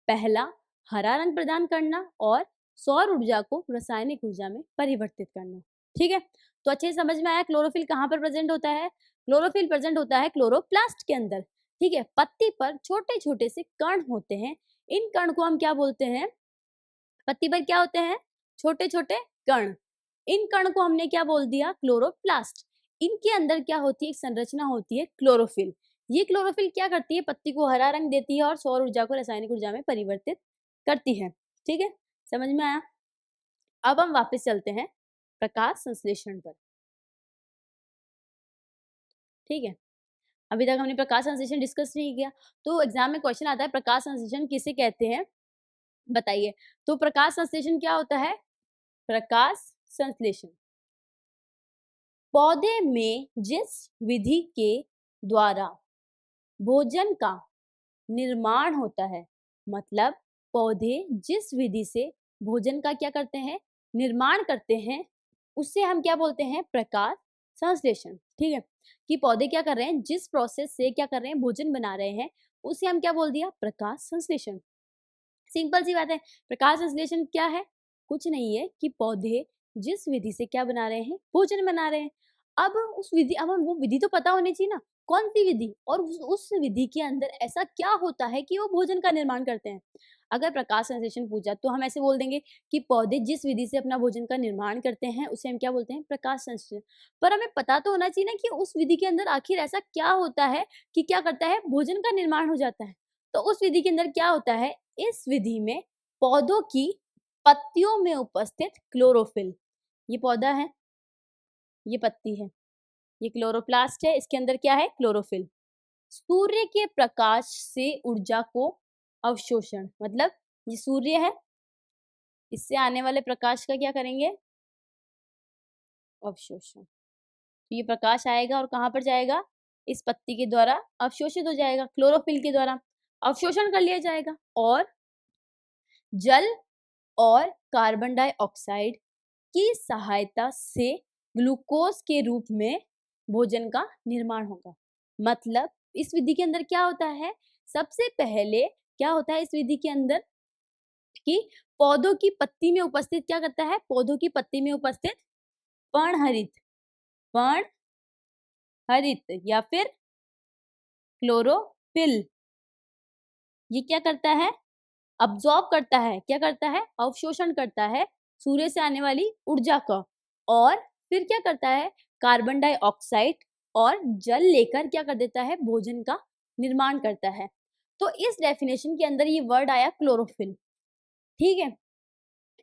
पहला, हरा रंग प्रदान करना और सौर ऊर्जा को रासायनिक ऊर्जा में परिवर्तित करना, ठीक है? तो अच्छे से समझ में आया क्लोरोफिल कहाँ पर प्रेजेंट होता है? क्लोरोफिल प्रेजेंट होता है क्लोरोप्लास्ट के अंदर, ठीक है? पत्ती पर छोटे-छोटे से कण होते हैं, इन कण को हम क्या बोलते हैं? पत्ती पर क्या होते हैं? छोटे-छोटे कण। इन कण को हमने क्या बोल दिया? क्लोरोप्लास्ट। इनके अंदर क्या होती है? एक संरचना होती है क्लोरोफिल। ये क्लोरोफिल क्या करती है? पत्ती को हरा रंग देती है और सौर ऊर्जा को रासायनिक ऊर्जा में परिवर्तित करती है, ठीक है? समझ में आया? अब हम वापस चलते हैं प्रकाश संश्लेषण पर, ठीक है? अभी तक हमने प्रकाश संश्लेषण डिस्कस नहीं किया, तो एग्जाम में क्वेश्चन आता है प्रकाश संश्लेषण किसे कहते हैं? बताइए। तो प्रकाश संश्लेषण क्या होता है? प्रकाश संश्लेषण पौधे में जिस विधि के द्वारा भोजन का निर्माण होता है, मतलब पौधे जिस विधि से भोजन का क्या करते हैं? निर्माण करते हैं, उसे हम क्या बोलते हैं? प्रकाश संश्लेषण, ठीक है? कि पौधे क्या कर रहे हैं? जिस प्रोसेस से क्या कर रहे हैं? भोजन बना रहे हैं, उसे हम क्या बोल दिया? प्रकाश संश्लेषण। सिंपल सी बात है। प्रकाश संश्लेषण क्या है? कुछ नहीं है कि पौधे जिस विधि से क्या बना रहे हैं? भोजन बना रहे हैं। अब हम वो विधि तो पता होनी चाहिए ना, कौन-सी विधि? और उस विधि के अंदर ऐसा क्या होता है कि वो भोजन का निर्माण करते हैं? अगर प्रकाश संश्लेषण पूछा तो हम ऐसे बोल देंगे कि पौधे जिस विधि से अपना भोजन का निर्माण करते हैं, उसे हम क्या बोलते हैं? प्रकाश संश्लेषण। पर हमें पता तो होना चाहिए ना कि उस विधि के अंदर आखिर ऐसा क्या होता है कि क्या करता है? भोजन का निर्माण हो जाता है। तो उस विधि के अंदर क्या होता है? इस विधि में पौधों की पत्तियों में उपस्थित क्लोरोफिल, ये पौधा है, ये पत्ती है, ये क्लोरोप्लास्ट है, इसके अंदर क्या है? क्लोरोफिल। सूर्य के प्रकाश से ऊर्जा को अवशोषण, मतलब ये सूर्य है, इससे आने वाले प्रकाश का क्या करेंगे? अवशोषण। तो ये प्रकाश आएगा और कहाँ पर जाएगा? इस पत्ती के द्वारा अवशोषित हो जाएगा, क्लोरोफिल के द्वारा अवशोषण कर लिया जाएगा और जल और कार्बन डाइऑक्साइड की सहायता से ग्लूकोज के रूप में भोजन का निर्माण होगा। मतलब इस विधि के अंदर क्या होता है? सबसे पहले क्या होता है इस विधि के अंदर कि पौधों की पत्ती में उपस्थित क्या करता है? पौधों की पत्ती में उपस्थित पर्णहरित, पर्णहरित या फिर क्लोरोफिल, ये क्या करता है? अब्सॉर्ब करता है, क्या करता है? अवशोषण करता है सूर्य से आने वाली ऊर्जा का और फिर क्या करता है? कार्बन डाइऑक्साइड और जल लेकर क्या कर देता है? भोजन का निर्माण करता है। तो इस डेफिनेशन के अंदर ये वर्ड आया क्लोरोफिल, ठीक है?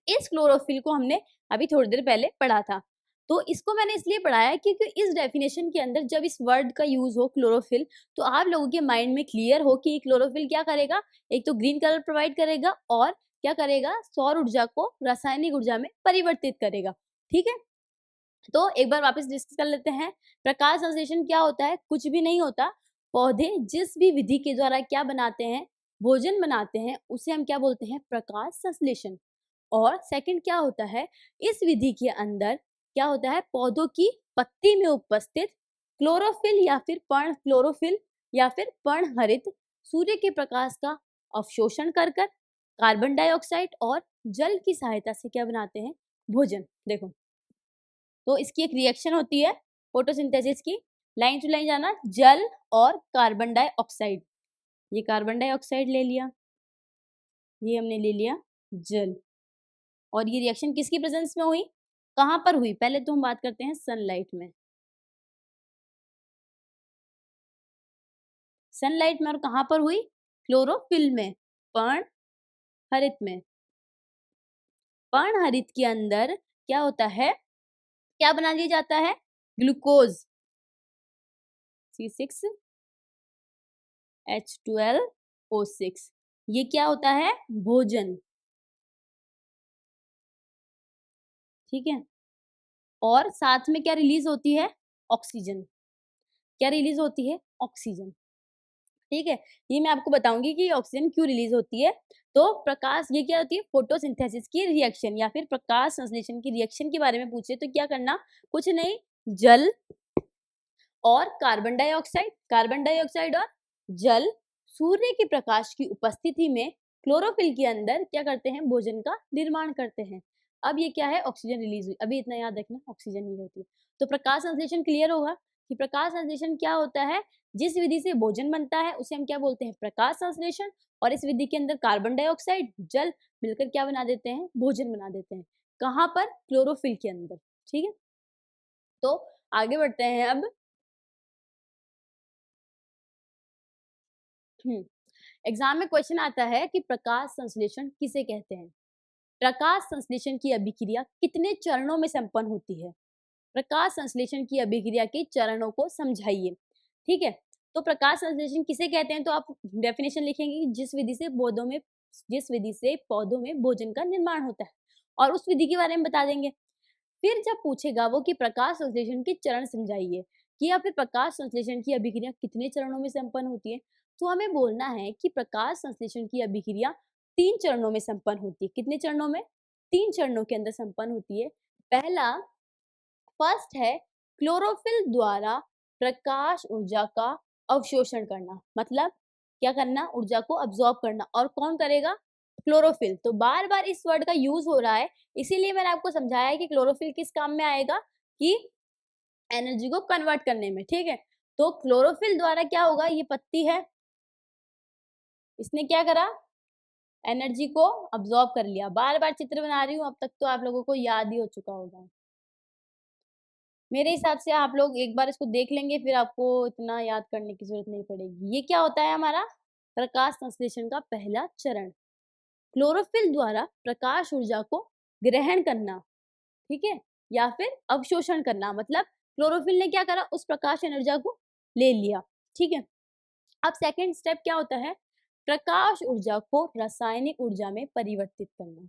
इस क्लोरोफिल को हमने अभी थोड़ी देर पहले पढ़ा था। तो इसको मैंने इसलिए पढ़ा है क्योंकि इस डेफिनेशन के अंदर जब इस वर्ड का यूज़ हो क्लोरोफिल, तो आप लोगों के माइंड में क्लियर हो कि क्लोरोफिल क्या करेगा? एक तो ग्रीन कलर प्रोवाइड करेगा और क्या करेगा, सौर ऊर्जा को रासायनिक ऊर्जा में परिवर्तित करेगा। ठीक है, तो एक बार वापस डिस्कस कर लेते हैं। प्रकाश संश्लेषण क्या होता है, कुछ भी नहीं होता। पौधे जिस भी विधि के द्वारा क्या बनाते हैं, भोजन बनाते हैं, उसे हम क्या बोलते हैं, प्रकाश संश्लेषण। और सेकंड क्या होता है, इस विधि के अंदर क्या होता है, पौधों की पत्ती में उपस्थित क्लोरोफिल या फिर पर्ण क्लोरोफिल या फिर पर्णहरित सूर्य के प्रकाश का अवशोषण कर कर कार्बन डाइऑक्साइड और जल की सहायता से क्या बनाते हैं, भोजन। देखो, तो इसकी एक रिएक्शन होती है फोटोसिंथेसिस की, लाइन टू लाइन जाना, जल और कार्बन डाइऑक्साइड। ये कार्बन डाइऑक्साइड ले लिया, ये हमने ले लिया जल, और ये रिएक्शन किसकी प्रेजेंस में हुई, कहाँ पर हुई, पहले तो हम बात करते हैं सनलाइट में। सनलाइट में, और कहाँ पर हुई, क्लोरोफिल में, पर्णहरित में। पर्णहरित के अंदर क्या होता है, क्या बना दिया जाता है, ग्लूकोज C6H12O6। ये क्या होता है, भोजन। ठीक है, और साथ में क्या रिलीज होती है, ऑक्सीजन। क्या रिलीज होती है, ऑक्सीजन। ठीक है, ये मैं आपको बताऊंगी कि ऑक्सीजन क्यों रिलीज होती है। तो प्रकाश, ये क्या होती है, फोटोसिंथेसिस की रिएक्शन या फिर प्रकाश संश्लेषण की रिएक्शन के बारे में पूछे तो क्या करना, कुछ नहीं, जल और कार्बन डाइऑक्साइड और जल सूर्य के प्रकाश की उपस्थिति में क्लोरोफिल के अंदर क्या करते हैं, भोजन का निर्माण करते हैं। अब ये क्या है, ऑक्सीजन रिलीज हुई, अभी इतना याद रखना, ऑक्सीजन ही होती है। तो प्रकाश संश्लेषण क्लियर होगा कि प्रकाश संश्लेषण क्या होता है, जिस विधि से भोजन बनता है उसे हम क्या बोलते हैं, प्रकाश संश्लेषण। और इस विधि के अंदर कार्बन डाइऑक्साइड, जल मिलकर क्या बना देते हैं, भोजन बना देते हैं। कहाँ पर, क्लोरोफिल के अंदर। ठीक है, तो आगे बढ़ते हैं अब। एग्जाम में क्वेश्चन आता है कि प्रकाश संश्लेषण किसे कहते हैं। प्रकाश संश्लेषण की अभिक्रिया कितने चरणों में संपन्न होती है, प्रकाश संश्लेषण की अभिक्रिया के चरणों को समझाइए। ठीक है, तो प्रकाश संश्लेषण किसे कहते हैं, तो आप डेफिनेशन लिखेंगे कि जिस विधि से पौधों में भोजन का निर्माण होता है, और उस विधि के बारे में बता देंगे। फिर जब पूछेगा वो कि प्रकाश संश्लेषण के चरण समझाइए, कि या फिर प्रकाश संश्लेषण की अभिक्रिया कितने चरणों में संपन्न होती है, तो हमें बोलना है कि प्रकाश संश्लेषण की अभिक्रिया 3 चरणों में संपन्न होती है। कितने चरणों में, 3 चरणों के अंदर संपन्न होती है। पहला, फर्स्ट है क्लोरोफिल द्वारा प्रकाश ऊर्जा का अवशोषण करना, मतलब क्या करना, ऊर्जा को अब्सॉर्ब करना। और कौन करेगा, क्लोरोफिल। तो बार बार इस वर्ड का यूज हो रहा है, इसीलिए मैंने आपको समझाया है कि क्लोरोफिल किस काम में आएगा, कि एनर्जी को कन्वर्ट करने में। ठीक है, तो क्लोरोफिल द्वारा क्या होगा, ये पत्ती है, इसने क्या करा, एनर्जी को अब्सॉर्ब कर लिया। बार बार चित्र बना रही हूँ, अब तक तो आप लोगों को याद ही हो चुका होगा। मेरे हिसाब से आप लोग एक बार इसको देख लेंगे, फिर आपको इतना याद करने की जरूरत नहीं पड़ेगी। ये क्या होता है हमारा, प्रकाश संश्लेषण का पहला चरण, क्लोरोफिल द्वारा प्रकाश ऊर्जा को ग्रहण करना। ठीक है, या फिर अवशोषण करना, मतलब क्लोरोफिल ने क्या करा, उस प्रकाश ऊर्जा को ले लिया। ठीक है, अब सेकंड स्टेप क्या होता है, प्रकाश ऊर्जा को रासायनिक ऊर्जा में परिवर्तित करना।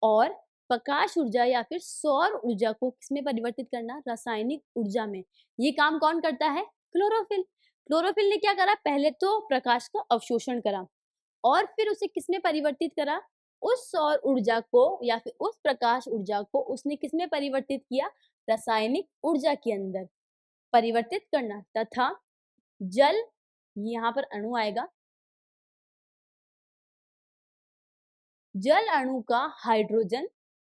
और प्रकाश ऊर्जा या फिर सौर ऊर्जा को किसमें परिवर्तित करना, रासायनिक ऊर्जा में। ये काम कौन करता है, क्लोरोफिल। क्लोरोफिल ने क्या करा, पहले तो प्रकाश का अवशोषण करा, और फिर उसे किसमें परिवर्तित करा, उस सौर ऊर्जा को या फिर उस प्रकाश ऊर्जा को उसने किसमें परिवर्तित किया, रासायनिक ऊर्जा के अंदर परिवर्तित करना। तथा जल, यहाँ पर अणु आएगा, जल अणु का हाइड्रोजन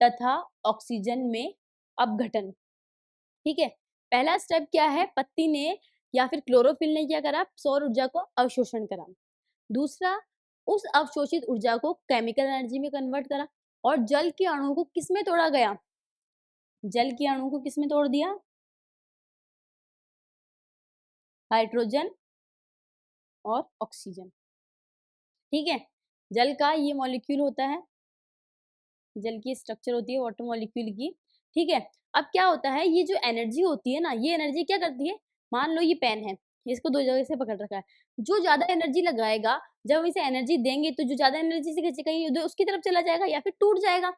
तथा ऑक्सीजन में अपघटन। ठीक है, पहला स्टेप क्या है, पत्ती ने या फिर क्लोरोफिल ने क्या करा, सौर ऊर्जा को अवशोषण करा। दूसरा, उस अवशोषित ऊर्जा को केमिकल एनर्जी में कन्वर्ट करा। और जल के अणु को किसमें तोड़ा गया, जल के अणु को किसमें तोड़ दिया, हाइड्रोजन और ऑक्सीजन। ठीक है, जल का ये मॉलिक्यूल होता है, जल की स्ट्रक्चर होती है वाटर मॉलिक्यूल की। ठीक है, अब क्या होता है, ये जो एनर्जी होती है ना, ये एनर्जी क्या करती है, मान लो ये पेन है, इसको दो जगह से पकड़ रखा है, जो ज्यादा एनर्जी लगाएगा जब इसे एनर्जी देंगे तो जो ज़्यादा एनर्जी से खींचे कहीं उधर उसकी तरफ चला जाएगा या फिर टूट जाएगा।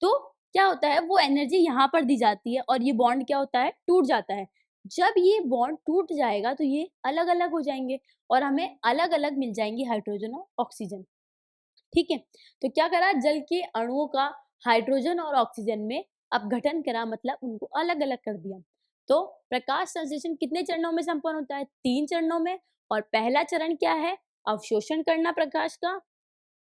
तो क्या होता है, वो एनर्जी यहाँ पर दी जाती है और ये बॉन्ड क्या होता है, टूट जाता है। जब ये बॉन्ड टूट जाएगा तो ये अलग-अलग हो जाएँगे और हमें अलग-अलग मिल जाएँगी हाइड्रोजन और ऑक्सीजन। ठीक है? तो क्या करा, जल के अणुओं का हाइड्रोजन और ऑक्सीजन में अपघटन करा, मतलब उनको अलग-अलग कर दिया। तो प्रकाश संश्लेषण कितने चरणों में संपन्न होता है? 3 चरणों में। और पहला चरण क्या है? अवशोषण करना प्रकाश का।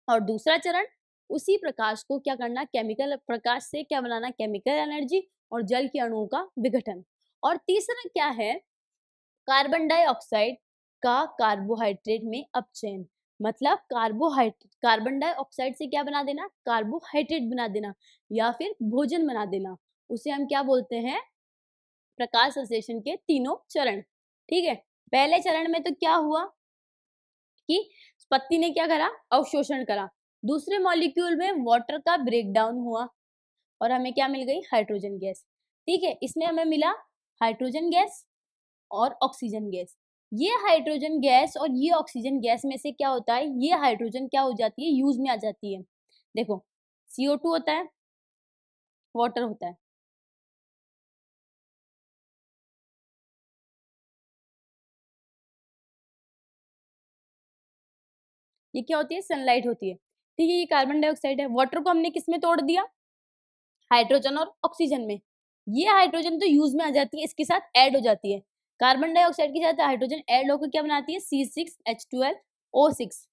और दूसरा चरण उसी प्रकाश को क्या करना, केमिकल प्रकाश से क्या बनाना, केमिकल एनर्जी और जल के अणुओं का विघटन। और तीसरा क्या है, कार्बन डाइऑक्साइड का कार्बोहाइड्रेट में अपचयन। मतलब कार्बन डाइऑक्साइड से क्या बना देना, कार्बोहाइड्रेट बना देना या फिर भोजन बना देना। उसे हम क्या बोलते हैं, प्रकाश संश्लेषण के तीनों चरण। ठीक है, पहले चरण में तो क्या हुआ कि पत्ती ने क्या करा, अवशोषण करा। दूसरे मॉलिक्यूल में वाटर का ब्रेकडाउन हुआ और हमें क्या मिल गई, हाइड्रोजन गैस। ठीक है, इसमें हमें मिला हाइड्रोजन गैस और ऑक्सीजन गैस। ये हाइड्रोजन गैस और ये ऑक्सीजन गैस में से क्या होता है, ये हाइड्रोजन क्या हो जाती है, यूज में आ जाती है। देखो, CO2 होता है, वाटर होता है, ये क्या होती है, सनलाइट होती है। ठीक है, ये कार्बन डाइऑक्साइड है। वाटर को हमने किस में तोड़ दिया, हाइड्रोजन और ऑक्सीजन में। ये हाइड्रोजन तो यूज में आ जाती है, इसके साथ ऐड हो जाती है। कार्बन डाइऑक्साइड के साथ हाइड्रोजन ऐड होकर क्या बनाती है, C6H12O6।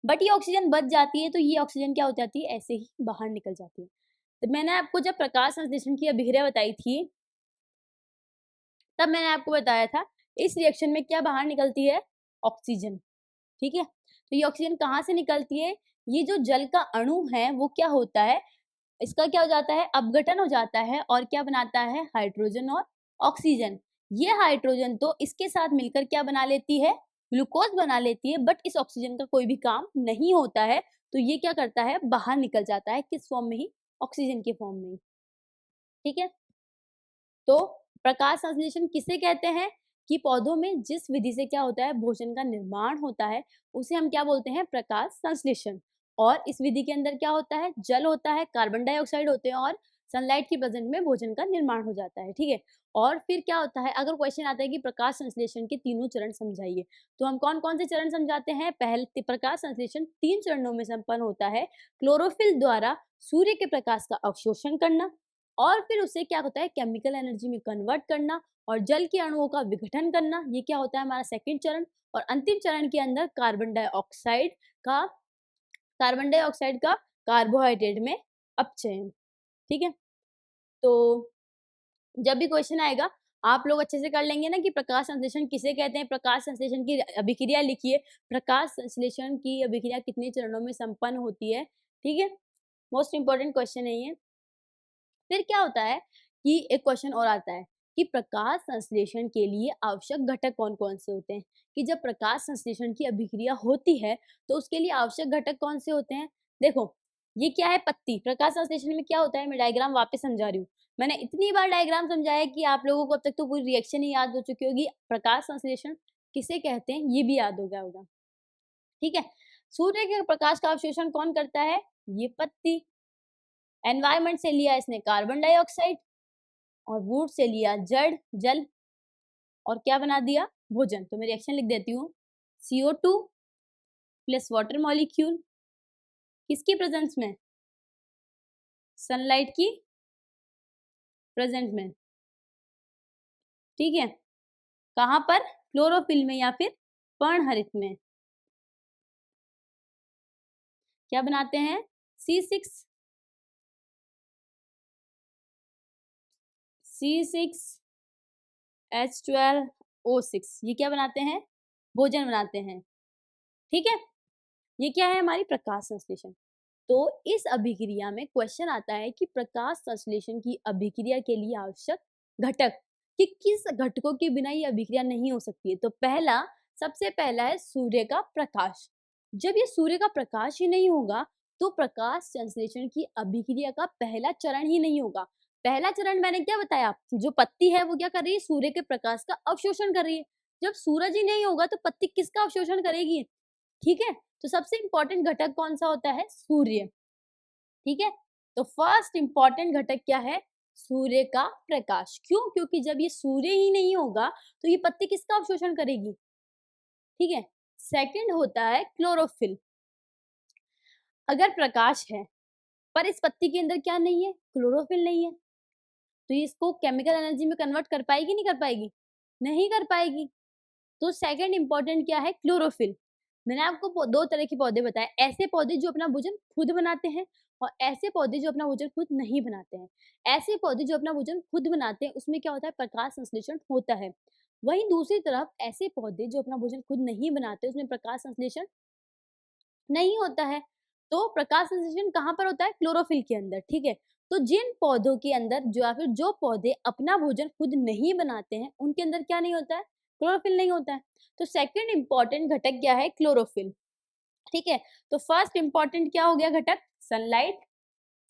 बट ये ऑक्सीजन बच जाती है, तो ये ऑक्सीजन क्या हो जाती है, ऐसे ही बाहर निकल जाती है। तो मैंने आपको जब प्रकाश संश्लेषण की अभिक्रिया बताई थी, तब मैंने आपको बताया था इस रिएक्शन में क्या बाहर निकलती है, ऑक्सीजन। ठीक है, तो ये ऑक्सीजन कहाँ से निकलती है, ये जो जल का अणु है वो क्या होता है, इसका क्या हो जाता है, अपघटन हो जाता है और क्या बनाता है, हाइड्रोजन और ऑक्सीजन। ये हाइड्रोजन तो इसके साथ मिलकर क्या बना लेती है, ग्लूकोज बना लेती है। बट इस ऑक्सीजन का कोई भी काम नहीं होता है, तो ये क्या करता है, बाहर निकल जाता है, किस फॉर्म में ही, ऑक्सीजन के फॉर्म में ही। ठीक है, तो प्रकाश संश्लेषण किसे कहते हैं, कि पौधों में जिस विधि से क्या होता है, भोजन का निर्माण होता है, उसे हम क्या बोलते हैं, प्रकाश संश्लेषण। और इस विधि के अंदर क्या होता है, जल होता है, कार्बन डाइऑक्साइड होते हैं और सनलाइट की प्रेजेंट में भोजन का निर्माण हो जाता है। ठीक है, और फिर क्या होता है, अगर क्वेश्चन आता है कि प्रकाश संश्लेषण के तीनों चरण समझाइए, तो हम कौन कौन से चरण समझाते हैं। पहले प्रकाश संश्लेषण 3 चरणों में संपन्न होता है। क्लोरोफिल द्वारा सूर्य के प्रकाश का अवशोषण करना, और फिर उसे क्या होता है, केमिकल एनर्जी में कन्वर्ट करना और जल के अणुओं का विघटन करना। ये क्या होता है, हमारा सेकंड चरण। और अंतिम चरण के अंदर का कार्बन डाइऑक्साइड का कार्बोहाइड्रेट में अपचयन। ठीक है, तो जब भी क्वेश्चन आएगा, आप लोग अच्छे से कर लेंगे ना कि प्रकाश संश्लेषण किसे कहते हैं, प्रकाश संश्लेषण की अभिक्रिया लिखिए, प्रकाश संश्लेषण की अभिक्रिया कितने चरणों में संपन्न होती है। ठीक है, मोस्ट इंपॉर्टेंट क्वेश्चन है ये। फिर क्या होता है कि एक क्वेश्चन और आता है कि प्रकाश संश्लेषण के लिए आवश्यक घटक कौन-कौन से होते हैं, कि जब प्रकाश संश्लेषण की अभिक्रिया होती है तो उसके लिए आवश्यक घटक कौन से होते हैं। देखो, ये क्या है, पत्ती। प्रकाश संश्लेषण में क्या होता है, मैं डायग्राम वापस समझा रही हूँ। मैंने इतनी बार डायग्राम समझाया कि आप लोगों को अब तक तो पूरी रिएक्शन ही याद हो चुकी होगी। प्रकाश संश्लेषण किसे कहते हैं ये भी याद हो गया होगा। ठीक है, सूर्य के प्रकाश का अवशोषण कौन करता है, ये पत्ती। एनवायरमेंट से लिया इसने कार्बन डाइऑक्साइड और वुड से लिया जड़ जल और क्या बना दिया, भोजन। तो मैं रिएक्शन लिख देती हूँ, CO2 प्लस वाटर मॉलिक्यूल किसकी प्रेजेंस में, सनलाइट की प्रेजेंट में। ठीक है, कहाँ पर, क्लोरोफिल में या फिर पर्णहरित में। क्या बनाते हैं, C6H12O6, ये क्या बनाते हैं, भोजन बनाते हैं। ठीक है, ये क्या है, हमारी प्रकाश संश्लेषण। तो इस अभिक्रिया में क्वेश्चन आता है कि प्रकाश संश्लेषण की अभिक्रिया के लिए आवश्यक घटक, कि किस घटकों के बिना ये अभिक्रिया नहीं हो सकती है। तो सबसे पहला है सूर्य का प्रकाश। जब ये सूर्य का प्रकाश ही नहीं होगा तो प्रकाश संश्लेषण की अभिक्रिया का पहला चरण ही नहीं होगा। पहला चरण मैंने क्या बताया, जो पत्ती है वो क्या कर रही है, सूर्य के प्रकाश का अवशोषण कर रही है। जब सूरज ही नहीं होगा तो पत्ती किसका अवशोषण करेगी, ठीक है। तो सबसे इंपॉर्टेंट घटक कौन सा होता है? सूर्य। ठीक है। तो फर्स्ट इंपॉर्टेंट घटक क्या है? सूर्य का प्रकाश। क्यों? क्योंकि जब ये सूर्य ही नहीं होगा तो ये पत्ती किसका अवशोषण करेगी? ठीक है। सेकंड होता है क्लोरोफिल। अगर प्रकाश है पर इस पत्ती के अंदर क्या नहीं है? क्लोरोफिल नहीं है, तो ये इसको केमिकल एनर्जी में कन्वर्ट कर पाएगी? नहीं कर पाएगी? नहीं कर पाएगी। तो सेकंड इंपॉर्टेंट क्या है? क्लोरोफिल। मैंने आपको दो तरह के पौधे बताए, ऐसे पौधे जो अपना भोजन खुद बनाते हैं और ऐसे पौधे जो अपना भोजन खुद नहीं बनाते हैं। ऐसे पौधे जो अपना भोजन खुद बनाते हैं उसमें क्या होता है? प्रकाश संश्लेषण होता है। वहीं दूसरी तरफ ऐसे पौधे जो अपना भोजन खुद नहीं बनाते उसमें प्रकाश संश्लेषण नहीं होता है। तो प्रकाश संश्लेषण कहाँ पर होता है? क्लोरोफिल के अंदर। ठीक है। तो जिन पौधों के अंदर जो या फिर जो पौधे अपना भोजन खुद नहीं बनाते हैं उनके अंदर क्या नहीं होता है? क्लोरोफिल नहीं होता है। तो सेकंड इंपॉर्टेंट घटक क्या है? क्लोरोफिल। ठीक है। तो फर्स्ट इंपॉर्टेंट क्या हो गया घटक? सनलाइट।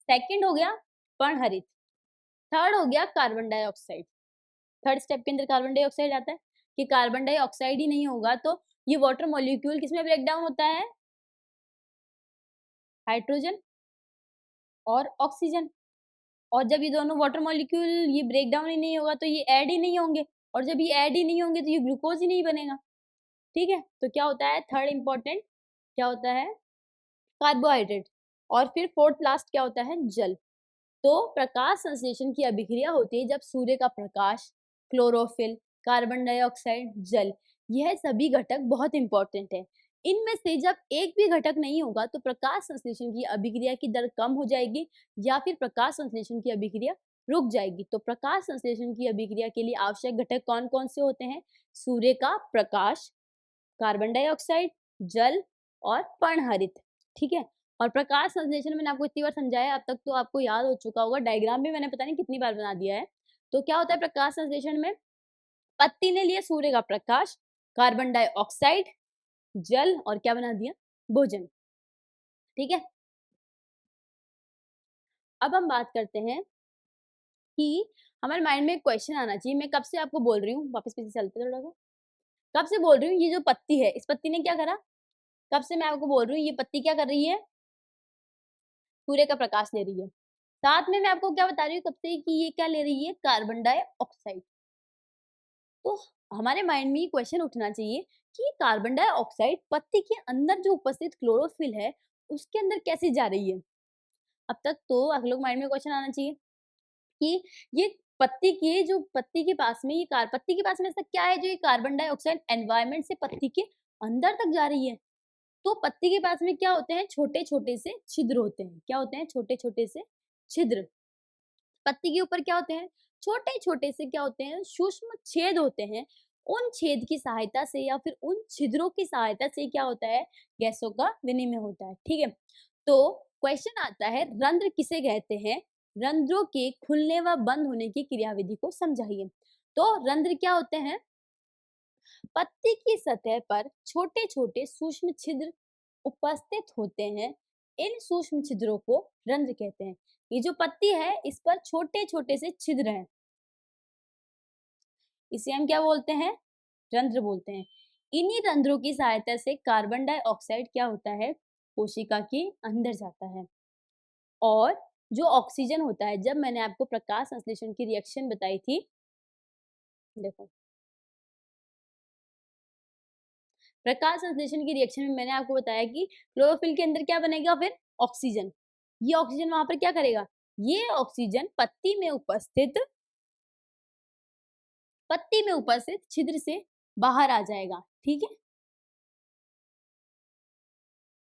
सेकंड हो गया पर्णहरित। थर्ड हो गया कार्बन डाइऑक्साइड। थर्ड स्टेप के अंदर कार्बन डाइऑक्साइड आता है कि कार्बन डाइऑक्साइड ही नहीं होगा तो ये वाटर मॉलिक्यूल किसमें ब्रेक डाउन होता है? हाइड्रोजन और ऑक्सीजन। और जब ये दोनों वाटर मॉलिक्यूल ये ब्रेक डाउन ही नहीं होगा तो ये ऐड ही नहीं होंगे, और जब ये ऐड ही नहीं होंगे तो ये ग्लूकोज ही नहीं बनेगा। ठीक है। तो क्या होता है? थर्ड इंपॉर्टेंट क्या होता है? कार्बोहाइड्रेट। और फिर फोर्थ लास्ट क्या होता है? जल। तो प्रकाश संश्लेषण की अभिक्रिया होती है जब सूर्य का प्रकाश, क्लोरोफिल, कार्बन डाइऑक्साइड, जल, यह सभी घटक बहुत इंपॉर्टेंट है। इनमें से जब एक भी घटक नहीं होगा तो प्रकाश संश्लेषण की अभिक्रिया की दर कम हो जाएगी या फिर प्रकाश संश्लेषण की अभिक्रिया रुक जाएगी। तो प्रकाश संश्लेषण की अभिक्रिया के लिए आवश्यक घटक कौन कौन से होते हैं? सूर्य का प्रकाश, कार्बन डाइऑक्साइड, जल और पर्णहरित। ठीक है। और प्रकाश संश्लेषण मैंने आपको इतनी बार समझाया, अब तक तो आपको याद हो चुका होगा, डायग्राम भी मैंने पता नहीं कितनी बार बना दिया है। तो क्या होता है प्रकाश संश्लेषण में? पत्ती ने लिया सूर्य का प्रकाश, कार्बन डाइऑक्साइड, जल और क्या बना दिया? भोजन। ठीक है। अब हम बात करते हैं कि हमारे माइंड में एक क्वेश्चन आना चाहिए। मैं कब से आपको बोल रही हूँ, वापस पीछे चलते थोड़ा सा, कब से बोल रही हूँ ये जो पत्ती है, इस पत्ती ने क्या करा? कब से मैं आपको बोल रही हूँ ये पत्ती क्या कर रही है? सूर्य का प्रकाश ले रही है। साथ में मैं आपको क्या बता रही हूँ कब से कि ये क्या ले रही है? Carbon dioxide. तो हमारे माइंड में ये क्वेश्चन उठना चाहिए कि कार्बन डाइऑक्साइड पत्ती के अंदर जो उपस्थित क्लोरोफिल है उसके अंदर कैसे जा रही है? अब तक तो आप लोग माइंड में क्वेश्चन आना चाहिए कि ये पत्ती के पास में पत्ती के पास में ऐसा क्या है जो ये कार्बन डाइऑक्साइड एनवायरनमेंट से पत्ती के अंदर तक जा रही है? तो पत्ती के पास में क्या होते हैं? छोटे-छोटे से छिद्र होते हैं। क्या होते हैं? छोटे-छोटे से छिद्र। पत्ती के ऊपर क्या होते हैं? छोटे-छोटे से क्या होते हैं? सूक्ष्म छेद होते हैं। उन छेद की सहायता से या फिर उन छिद्रों की सहायता से क्या होता है? गैसों का विनिमय होता है। ठीक है। तो क्वेश्चन आता है रंध्र किसे कहते हैं? रंध्रों के खुलने व बंद होने की क्रियाविधि को समझाइए। तो रंध्र क्या होते हैं? पत्ती की सतह पर छोटे-छोटे सूक्ष्म छिद्र उपस्थित होते हैं। इन सूक्ष्म छिद्रों को रंध्र कहते हैं। ये जो पत्ती है इस पर छोटे-छोटे से छिद्र हैं। इसे हम क्या बोलते हैं? रंध्र बोलते हैं। इन्हीं रंध्रों की सहायता से कार्बन डाइऑक्साइड क्या होता है? कोशिका के अंदर जाता है। और जो ऑक्सीजन होता है, जब मैंने आपको प्रकाश संश्लेषण की रिएक्शन बताई थी, देखो प्रकाश संश्लेषण की रिएक्शन में मैंने आपको बताया कि क्लोरोफिल के अंदर क्या बनेगा? फिर ऑक्सीजन। ये ऑक्सीजन वहां पर क्या करेगा? ये ऑक्सीजन पत्ती में उपस्थित छिद्र से बाहर आ जाएगा। ठीक है।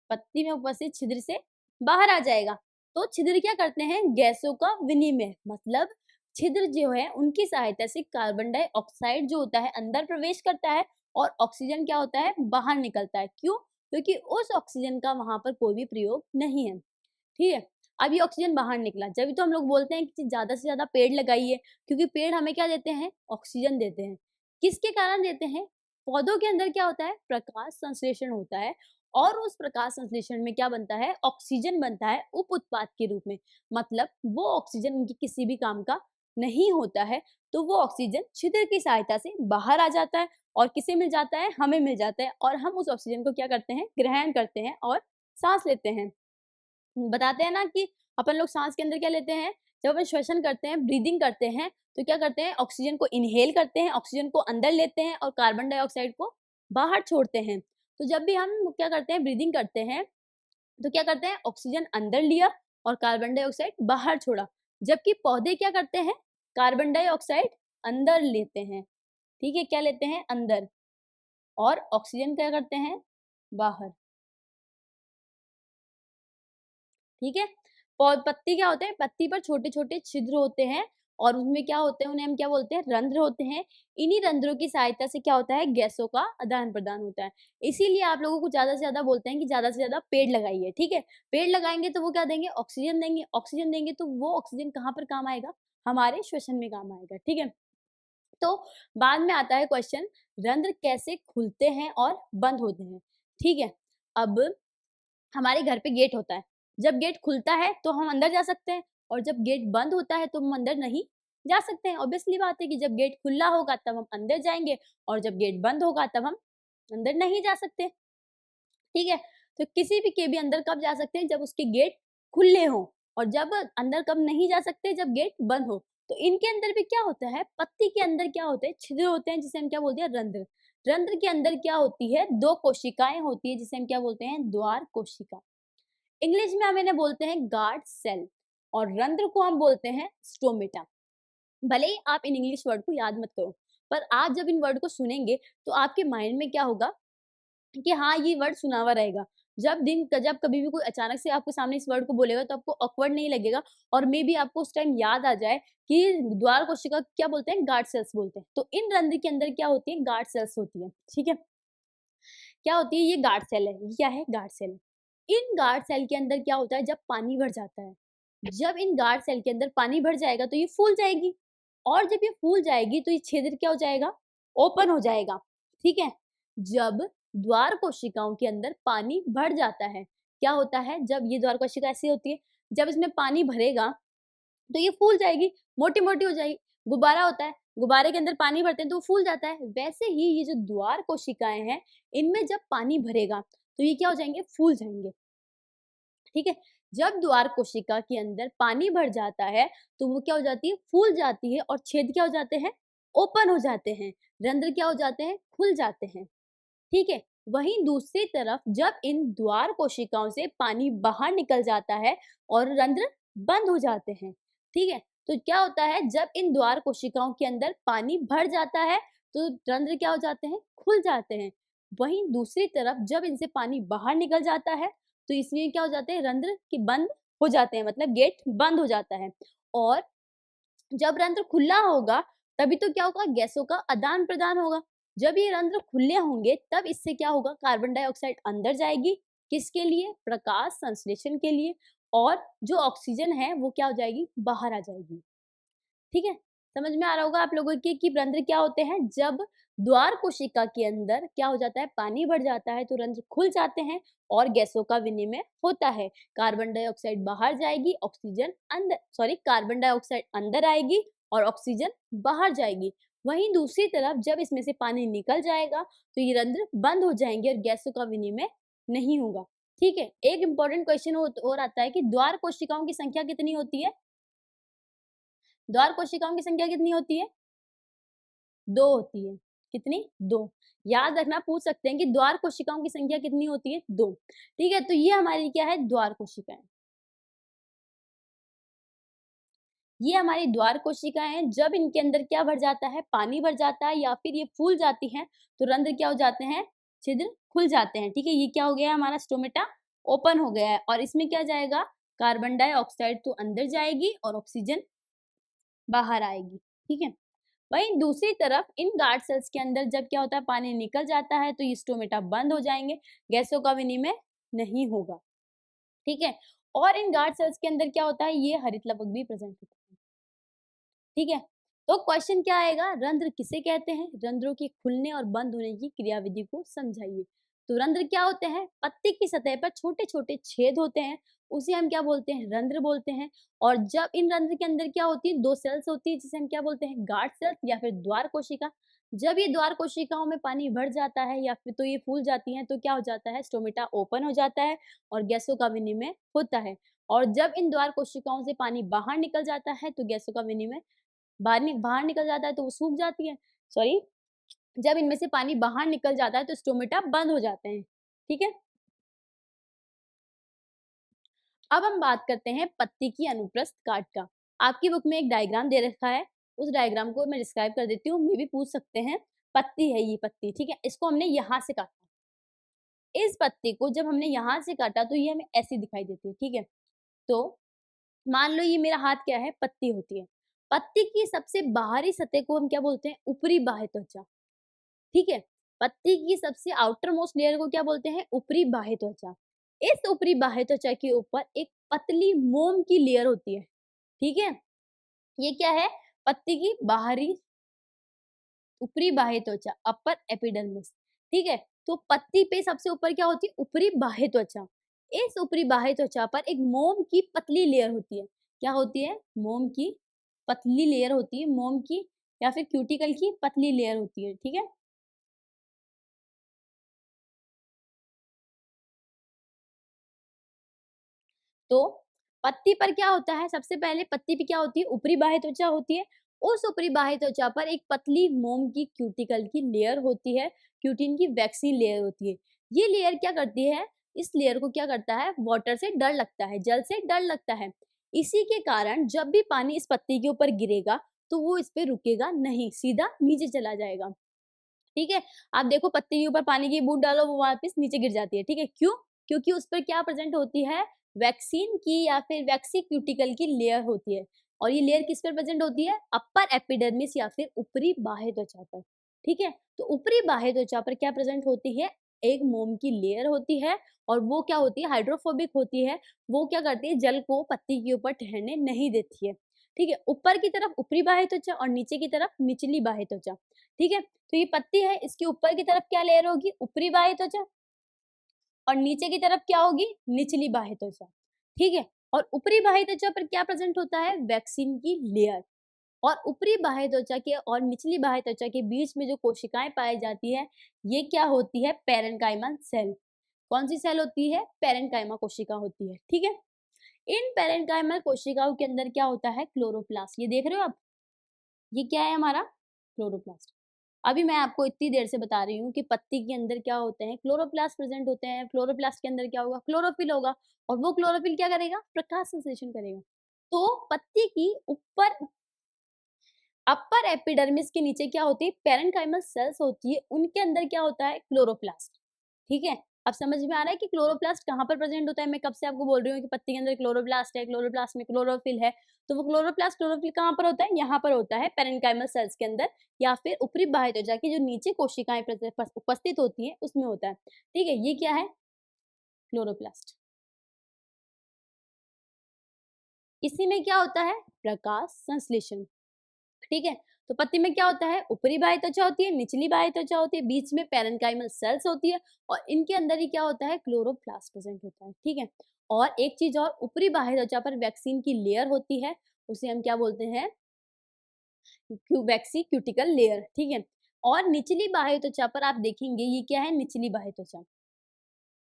पत्ती में उपस्थित छिद्र से बाहर आ जाएगा। तो छिद्र क्या करते हैं? गैसों का विनिमय, मतलब छिद्र जो है उनकी सहायता से कार्बन डाइऑक्साइड जो होता है अंदर प्रवेश करता है और ऑक्सीजन क्या होता है? बाहर निकलता है। क्यों? क्योंकि उस ऑक्सीजन का वहां पर कोई भी प्रयोग नहीं है। ठीक है। अब ये ऑक्सीजन बाहर निकला, जब तो हम लोग बोलते हैं कि ज्यादा से ज्यादा पेड़ लगाइए, क्योंकि पेड़ हमें क्या देते हैं? ऑक्सीजन देते हैं। किसके कारण देते हैं? पौधों के अंदर क्या होता है? प्रकाश संश्लेषण होता है और उस प्रकाश संश्लेषण में क्या बनता है? ऑक्सीजन बनता है उप उत्पाद के रूप में। मतलब वो ऑक्सीजन उनकी किसी भी काम का नहीं होता है तो वो ऑक्सीजन छिद्र की सहायता से बाहर आ जाता है और किसे मिल जाता है, हमें मिल जाता है और हम उस ऑक्सीजन को क्या करते हैं, ग्रहण करते हैं और सांस लेते हैं। बताते हैं ना कि अपन लोग सांस के अंदर क्या लेते हैं, जब अपन श्वसन करते हैं, ब्रीदिंग करते हैं, तो क्या करते हैं, ऑक्सीजन को इनहेल करते हैं, ऑक्सीजन को अंदर लेते हैं और कार्बन डाइऑक्साइड को बाहर छोड़ते हैं। तो जब भी हम क्या करते हैं, ब्रीदिंग करते हैं, तो क्या करते हैं, ऑक्सीजन अंदर लिया और कार्बन डाइऑक्साइड बाहर छोड़ा। जबकि पौधे क्या करते हैं, कार्बन डाइऑक्साइड अंदर लेते हैं। ठीक है, क्या लेते हैं, अंदर, और ऑक्सीजन क्या करते हैं, बाहर। ठीक है, पत्ती क्या होते हैं, पत्ती पर छोटे छोटे छिद्र होते हैं और उनमें क्या होते हैं, उन्हें हम क्या बोलते हैं, रंध्र होते हैं। इन्हीं रंध्रों की सहायता से क्या होता है, गैसों का आदान प्रदान होता है। इसीलिए आप लोगों को ज्यादा से ज्यादा बोलते हैं कि ज्यादा से ज्यादा पेड़ लगाइए। ठीक है, पेड़ लगाएंगे तो वो क्या देंगे, ऑक्सीजन देंगे, ऑक्सीजन देंगे तो वो ऑक्सीजन कहाँ पर काम आएगा, हमारे श्वसन में काम आएगा। ठीक है, तो बाद में आता है क्वेश्चन, रंध्र कैसे खुलते हैं और बंद होते हैं। ठीक है, अब हमारे घर पे गेट होता है, जब गेट खुलता है तो हम अंदर जा सकते हैं और जब गेट बंद होता है तो हम अंदर नहीं जा सकते हैं। ऑब्वियसली बात है कि जब गेट खुला होगा तब हम अंदर जाएंगे और जब गेट बंद होगा तब हम अंदर नहीं जा सकते। ठीक है, तो किसी भी के भी अंदर कब जा सकते हैं, जब उसके गेट खुले हों, और जब अंदर कब नहीं जा सकते, जब गेट बंद हो। तो इनके अंदर भी क्या होता है, पत्ती के अंदर क्या होते हैं, छिद्र होते हैं, जिसे हम क्या बोलते हैं, रंध्र। रंध्र के अंदर क्या होती है, दो कोशिकाएं होती है, जिसे हम क्या बोलते हैं, द्वार कोशिका। इंग्लिश में हम इन्हें बोलते हैं गार्ड सेल और रंध्र को हम बोलते हैं स्टोमेटा। भले ही आप इन इंग्लिश वर्ड को याद मत करो, पर आप जब इन वर्ड को सुनेंगे तो आपके माइंड में क्या होगा कि हाँ, ये वर्ड सुना हुआ रहेगा। जब कभी भी कोई अचानक से आपके सामने इस वर्ड को बोलेगा तो आपको ऑकवर्ड नहीं लगेगा और मे बी आपको उस टाइम याद आ जाए कि द्वार कोशिका क्या बोलते हैं, गार्ड सेल्स बोलते हैं। तो इन रंध्र के अंदर क्या होती है, गार्ड सेल्स होती है। ठीक है, क्या होती है, ये गार्ड सेल है। ये क्या है, गार्ड सेल। इन गार्ड सेल के अंदर क्या होता है, जब पानी भर जाता है, जब इन गार्ड सेल के अंदर पानी भर जाएगा तो ये फूल जाएगी और जब ये फूल जाएगी तो ये छिद्र क्या हो जाएगा, ओपन हो जाएगा। ठीक है, जब द्वार कोशिकाओं के अंदर पानी भर जाता है, क्या होता है, जब ये द्वार कोशिका ऐसी होती है, जब इसमें पानी भरेगा तो ये फूल जाएगी, मोटी-मोटी हो जाएगी। गुब्बारा होता है, गुब्बारे के अंदर पानी भरते हैं तो वो फूल जाता है। वैसे ही ये जो द्वार कोशिकाएं हैं, इनमें जब पानी भरेगा तो ये क्या हो जाएंगे, फूल जाएंगे। ठीक है, जब द्वार कोशिका के अंदर पानी भर जाता है तो वो क्या हो जाती है, फूल जाती है और छेद क्या हो जाते हैं, ओपन हो जाते हैं। रंध्र क्या हो जाते हैं, खुल जाते हैं। ठीक है, वहीं दूसरी तरफ जब इन द्वार कोशिकाओं से पानी बाहर निकल जाता है और रंध्र बंद हो जाते हैं। ठीक है, तो क्या होता है, जब इन द्वार कोशिकाओं के अंदर पानी भर जाता है तो रंध्र क्या हो जाते हैं, खुल जाते हैं। वहीं दूसरी तरफ जब इनसे पानी बाहर निकल जाता है तो इसमें क्या हो जाते हैं, रंध्र के बंद हो जाते हैं, मतलब गेट बंद हो जाता है। और जब रंध्र खुला होगा तभी तो क्या होगा, गैसों का आदान प्रदान होगा। जब ये रंध्र खुले होंगे तब इससे क्या होगा, कार्बन डाइऑक्साइड अंदर जाएगी, किसके लिए, प्रकाश संश्लेषण के लिए, और जो ऑक्सीजन है वो क्या हो जाएगी, बाहर आ जाएगी। ठीक है, समझ में आ रहा होगा आप लोगों के कि रंध्र क्या होते हैं, जब द्वार कोशिका के अंदर क्या हो जाता है, पानी भर जाता है तो रंध्र खुल जाते हैं और गैसों का विनिमय होता है। कार्बन डाइऑक्साइड बाहर जाएगी, ऑक्सीजन अंदर, कार्बन डाइऑक्साइड अंदर आएगी और ऑक्सीजन बाहर जाएगी। वहीं दूसरी तरफ जब इसमें से पानी निकल जाएगा तो ये रंध्र बंद हो जाएंगे और गैसों का विनिमय नहीं होगा। ठीक है, एक इंपॉर्टेंट क्वेश्चन और आता है कि द्वार कोशिकाओं की संख्या कितनी होती है, द्वार कोशिकाओं की संख्या कितनी होती है, 2 होती है। कितनी, 2। याद रखना, पूछ सकते हैं कि द्वार कोशिकाओं की संख्या कितनी होती है, 2। ठीक है, तो ये हमारी क्या है, द्वार कोशिकाएं। ये हमारी द्वार कोशिकाएं हैं। जब इनके अंदर क्या भर जाता है, पानी भर जाता है या फिर ये फूल जाती हैं तो रंध्र क्या हो जाते हैं, छिद्र खुल जाते हैं। ठीक है, ये क्या हो गया, हमारा स्टोमेटा ओपन हो गया है और इसमें क्या जाएगा, कार्बन डाइऑक्साइड तो अंदर जाएगी और ऑक्सीजन बाहर आएगी। ठीक है, वहीं दूसरी तरफ इन गार्ड सेल्स के अंदर जब क्या होता है, पानी निकल जाता है तो ये स्टोमेटा बंद हो जाएंगे, गैसों का विनिमय नहीं होगा। ठीक है, और इन गार्ड सेल्स के अंदर क्या होता है, ये हरित लवक भी प्रेजेंट होता है। ठीक है, तो क्वेश्चन क्या आएगा, रंध्र किसे कहते हैं, रंध्रों के खुलने और बंद होने की क्रियाविधि को समझाइए। तो रंध्र क्या होते हैं, पत्ती की सतह पर छोटे छोटे छेद होते हैं उसे हम क्या बोलते हैं, रंध्र बोलते हैं। और जब इन रंध्र के अंदर क्या होती है, 2 सेल्स होती है जिसे हम क्या बोलते हैं, गार्ड सेल्स या फिर द्वार कोशिका। जब ये द्वार कोशिकाओं में पानी भर जाता है या फिर तो ये फूल जाती हैं, तो क्या हो जाता है, स्टोमेटा ओपन हो जाता है और गैसों का विनिमय होता है। और जब इन द्वार कोशिकाओं से पानी बाहर निकल जाता है तो गैसों का विनिमय बाहर निकल जाता है तो वो सूख जाती है। सॉरी, जब इनमें से पानी बाहर निकल जाता है तो स्टोमेटा बंद हो जाते हैं। ठीक है? अब हम बात करते हैं पत्ती की अनुप्रस्थ काट का। आपकी बुक में एक डायग्राम दे रखा है, उस डायग्राम को मैं डिस्क्राइब कर देती हूँ, मे भी पूछ सकते हैं। पत्ती है ये पत्ती, ठीक है? इसको हमने यहाँ से काटा। इस पत्ती को जब हमने यहाँ से काटा तो ये हमें ऐसी दिखाई देती है, ठीक है? तो मान लो ये मेरा हाथ क्या है, पत्ती होती है। पत्ती की सबसे बाहरी सतह को हम क्या बोलते हैं, ऊपरी बाह्य त्वचा, ठीक है? पत्ती की सबसे आउटर मोस्ट लेयर को क्या बोलते हैं, ऊपरी बाह्य त्वचा। इस ऊपरी बाह्य त्वचा के ऊपर एक पतली मोम की लेयर होती है, ठीक है? ये क्या है, पत्ती की बाहरी ऊपरी बाह्य त्वचा, अपर एपिडर्मिस, ठीक है? तो पत्ती पे सबसे ऊपर क्या होती है, ऊपरी बाह्य त्वचा। इस ऊपरी बाह्य त्वचा पर एक मोम की पतली लेयर होती है। क्या होती है, मोम की पतली लेयर होती है, मोम की या फिर क्यूटिकल की पतली लेयर होती है, ठीक है? तो पत्ती पर क्या होता है, सबसे पहले पत्ती पे क्या होती है, ऊपरी बाह्य त्वचा होती है। उस ऊपरी बाह्य त्वचा पर एक पतली मोम की क्यूटिकल की लेयर होती है, क्यूटिन की वैक्सीन लेयर होती है। ये लेयर क्या करती है, इस लेयर को क्या करता है, वाटर से डर लगता है, जल से डर लगता है। इसी के कारण जब भी पानी इस पत्ती के ऊपर गिरेगा तो वो इस पे रुकेगा नहीं, सीधा नीचे चला जाएगा। ठीक है? आप देखो पत्ती के ऊपर पानी की बूंद डालो, वो वापस नीचे गिर जाती है, ठीक है? क्यों? क्योंकि उस पर क्या प्रेज़ेंट होती है, वैक्सीन की या फिर वैक्सीक्यूटिकल की लेयर होती है। और ये लेयर किस पर प्रेज़ेंट होती है? अपर एपिडर्मिस या फिर ऊपरी बाह्य त्वचा पर, ठीक है? तो ऊपरी बाह्य त्वचा पर क्या प्रेज़ेंट होती है? एक मोम की लेयर होती है और वो क्या होती है, हाइड्रोफोबिक होती है। वो क्या करती है, जल को पत्ती के ऊपर ठहरने नहीं देती है, ठीक है? ऊपर की तरफ ऊपरी बाह्य त्वचा और नीचे की तरफ निचली बाह्य त्वचा, ठीक है? तो ये पत्ती है, इसके ऊपर की तरफ क्या लेयर होगी, ऊपरी बाह्य त्वचा और नीचे की तरफ क्या होगी, निचली बाह्य त्वचा, ठीक है? और ऊपरी बाह्य त्वचा पर क्या प्रेजेंट होता है, वैक्सीन की लेयर। और ऊपरी बाह्य त्वचा के और निचली बाह्य त्वचा के बीच में जो कोशिकाएं पाई जाती है, ये क्या होती है, पेरेन्काइमल सेल। कौन सी सेल होती है, पेरेन्काइमा कोशिका होती है, ठीक है? इन पेरेन्काइमल कोशिकाओं के अंदर क्या होता है, क्लोरोप्लास्ट। ये देख रहे हो आप, ये क्या है हमारा, क्लोरोप्लास्ट। अभी मैं आपको इतनी देर से बता रही हूँ कि पत्ती के अंदर क्या होते हैं, क्लोरोप्लास्ट प्रेजेंट होते हैं। क्लोरोप्लास्ट के अंदर क्या होगा, क्लोरोफिल होगा और वो क्लोरोफिल क्या करेगा, प्रकाश संश्लेषण करेगा। तो पत्ती की ऊपर अपर एपिडर्मिस के नीचे क्या होती है, पेरेन्काइमल सेल्स होती है, उनके अंदर क्या होता है, क्लोरोप्लास्ट, ठीक है? अब समझ में आ रहा है कि क्लोरोप्लास्ट कहाँ पर प्रेजेंट होता है। मैं कब से आपको बोल रही हूँ कि पत्ती के अंदर क्लोरोप्लास्ट है, क्लोरोप्लास्ट में क्लोरोफिल है। तो वो क्लोरोप्लास्ट कहाँ पर होता है, यहाँ पर होता है, पेरेन्काइमल सेल्स के अंदर या फिर ऊपरी बाह्य त्वचा की जो नीचे कोशिकाएं उपस्थित होती है उसमें होता है, ठीक है? ये क्या है, क्लोरोप्लास्ट। इसी में क्या होता है, प्रकाश संश्लेषण, ठीक है? तो पत्ती में क्या होता है, ऊपरी बाह्य त्वचा होती है, निचली बाह्य त्वचा होती है, बीच में पेरेन्काइमल सेल्स होती है और इनके अंदर ही क्या होता है, क्लोरोप्लास्ट प्रेजेंट होता है, ठीक है? और एक चीज और, ऊपरी बाह्य त्वचा पर वैक्सीन की लेयर होती है, उसे हम क्या बोलते हैं, वैक्सी क्यूटिकल लेयर, ठीक है? और निचली बाह्य त्वचा पर आप देखेंगे ये क्या है, निचली बाह्य त्वचा।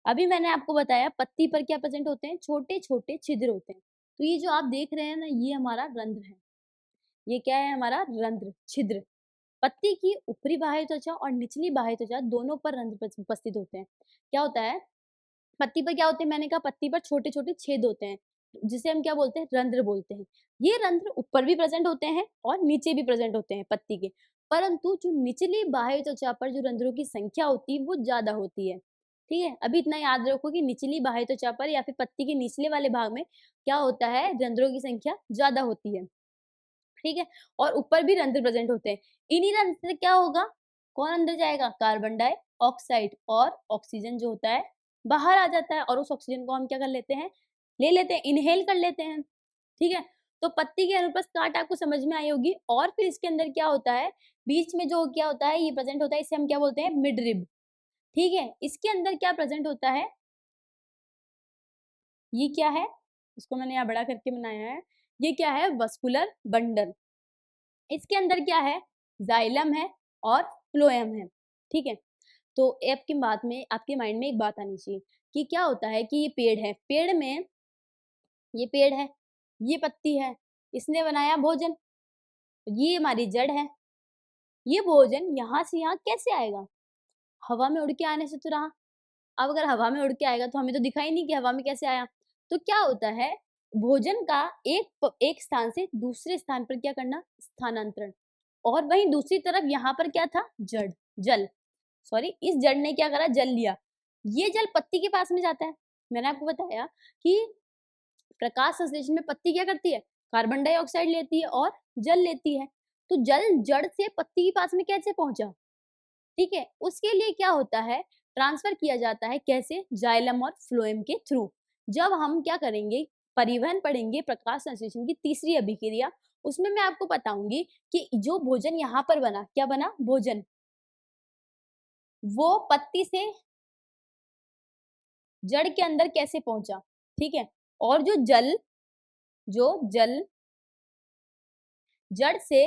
अभी मैंने आपको बताया पत्ती पर क्या प्रेजेंट होते हैं, छोटे छोटे छिद्र होते हैं। तो ये जो आप देख रहे हैं ना, ये हमारा रंध्र है। ये क्या है, हमारा रंध्र, छिद्र। पत्ती की ऊपरी बाह्य त्वचा और निचली बाह्य त्वचा दोनों पर रंध्र उपस्थित होते हैं। क्या होता है, पत्ती पर क्या होते हैं, मैंने कहा पत्ती पर छोटे छोटे छेद होते हैं, जिसे हम क्या बोलते हैं, रंध्र बोलते हैं। ये रंध्र ऊपर भी प्रेजेंट होते हैं और नीचे भी प्रेजेंट होते हैं पत्ती के। परंतु जो निचली बाह्य त्वचा पर जो रंध्रों की संख्या होती है वो ज्यादा होती है, ठीक है? अभी इतना याद रखो कि निचली बाह्य त्वचा पर या फिर पत्ती के निचले वाले भाग में क्या होता है, रंध्रों की संख्या ज्यादा होती है, ठीक है? और ऊपर भी रंध्र प्रेजेंट होते हैं। इन्हीं रंध्र से क्या होगा, कौन अंदर जाएगा, कार्बन डाइऑक्साइड और ऑक्सीजन जो होता है बाहर आ जाता है और उस ऑक्सीजन को हम क्या कर लेते हैं, ले लेते हैं, इनहेल कर लेते हैं, ठीक है? तो पत्ती की अनुप्रस्थ काट आपको समझ में आई होगी। और फिर इसके अंदर क्या होता है, बीच में जो क्या होता है, ये प्रेजेंट होता है, इसे हम क्या बोलते हैं, मिडरिब, ठीक है? इसके अंदर क्या प्रेजेंट होता है, ये क्या है, इसको मैंने यहाँ बड़ा करके बनाया है, ये क्या है, वस्कुलर बंडल। इसके अंदर क्या है, जाइलम है और फ्लोएम है, ठीक है। तो आपकी बात में, आपके माइंड में एक बात आनी चाहिए कि क्या होता है कि ये पेड़ है, पेड़ में, ये पेड़ है, ये पत्ती है, इसने बनाया भोजन, ये हमारी जड़ है, ये भोजन यहाँ से यहाँ कैसे आएगा, हवा में उड़ के आने से तो रहा। अब अगर हवा में उड़ के आएगा तो हमें तो दिखाई नहीं कि हवा में कैसे आया। तो क्या होता है, भोजन का एक स्थान से दूसरे स्थान पर क्या करना, स्थानांतरण। और वहीं दूसरी तरफ यहाँ पर क्या था, जड़, जल, सॉरी, इस जड़ ने क्या करा, जल लिया। ये जल पत्ती के पास में जाता है। मैंने आपको बताया कि प्रकाश संश्लेषण में पत्ती क्या करती है, कार्बन डाइऑक्साइड लेती है और जल लेती है। तो जल जड़ से पत्ती के पास में कैसे पहुंचा, ठीक है। उसके लिए क्या होता है, ट्रांसफर किया जाता है, कैसे, जाइलम और फ्लोएम के थ्रू। जब हम क्या करेंगे, परिवहन पढ़ेंगे, प्रकाश संश्लेषण की तीसरी अभिक्रिया, उसमें मैं आपको बताऊंगी कि जो भोजन यहाँ पर बना, क्या बना, भोजन, वो पत्ती से जड़ के अंदर कैसे पहुंचा, ठीक है। और जो जल जड़ से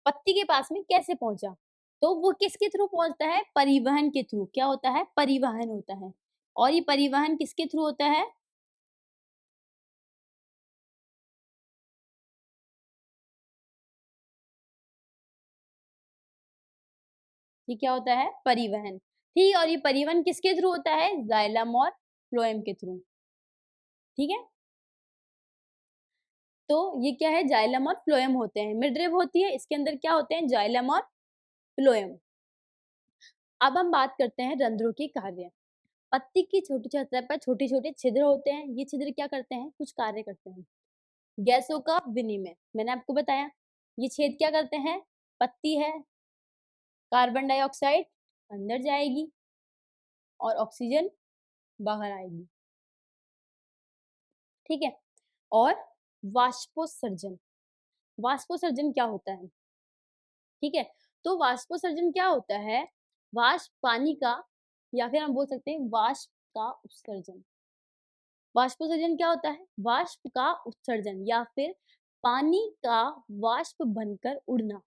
पत्ती के पास में कैसे पहुंचा, तो वो किसके थ्रू पहुंचता है, परिवहन के थ्रू। क्या होता है, परिवहन होता है। और ये परिवहन किसके थ्रू होता है, ये क्या होता है, परिवहन, ठीक। और ये परिवहन किसके थ्रू होता है, जाइलम और फ्लोएम के थ्रू, ठीक है। तो ये क्या है, जाइलम और फ्लोएम होते हैं, मिडरिब होती है, इसके अंदर क्या होते हैं, जाइलम और फ्लोएम। अब हम बात करते हैं रंध्रों के कार्य। पत्ती की छोटी सतह पर छोटे छोटे छिद्र होते हैं, ये छिद्र क्या करते हैं, कुछ कार्य करते हैं। गैसों का विनिमय, मैंने आपको बताया, ये छेद क्या करते हैं, पत्ती है, कार्बन डाइऑक्साइड अंदर जाएगी और ऑक्सीजन बाहर आएगी, ठीक है। और वाष्पोत्सर्जन, वाष्पोत्सर्जन क्या होता है, ठीक है। तो वाष्पोत्सर्जन क्या होता है, वाष्प पानी का, या फिर हम बोल सकते हैं वाष्प का उत्सर्जन। वाष्पोत्सर्जन क्या होता है, वाष्प का उत्सर्जन या फिर पानी का वाष्प बनकर उड़ना,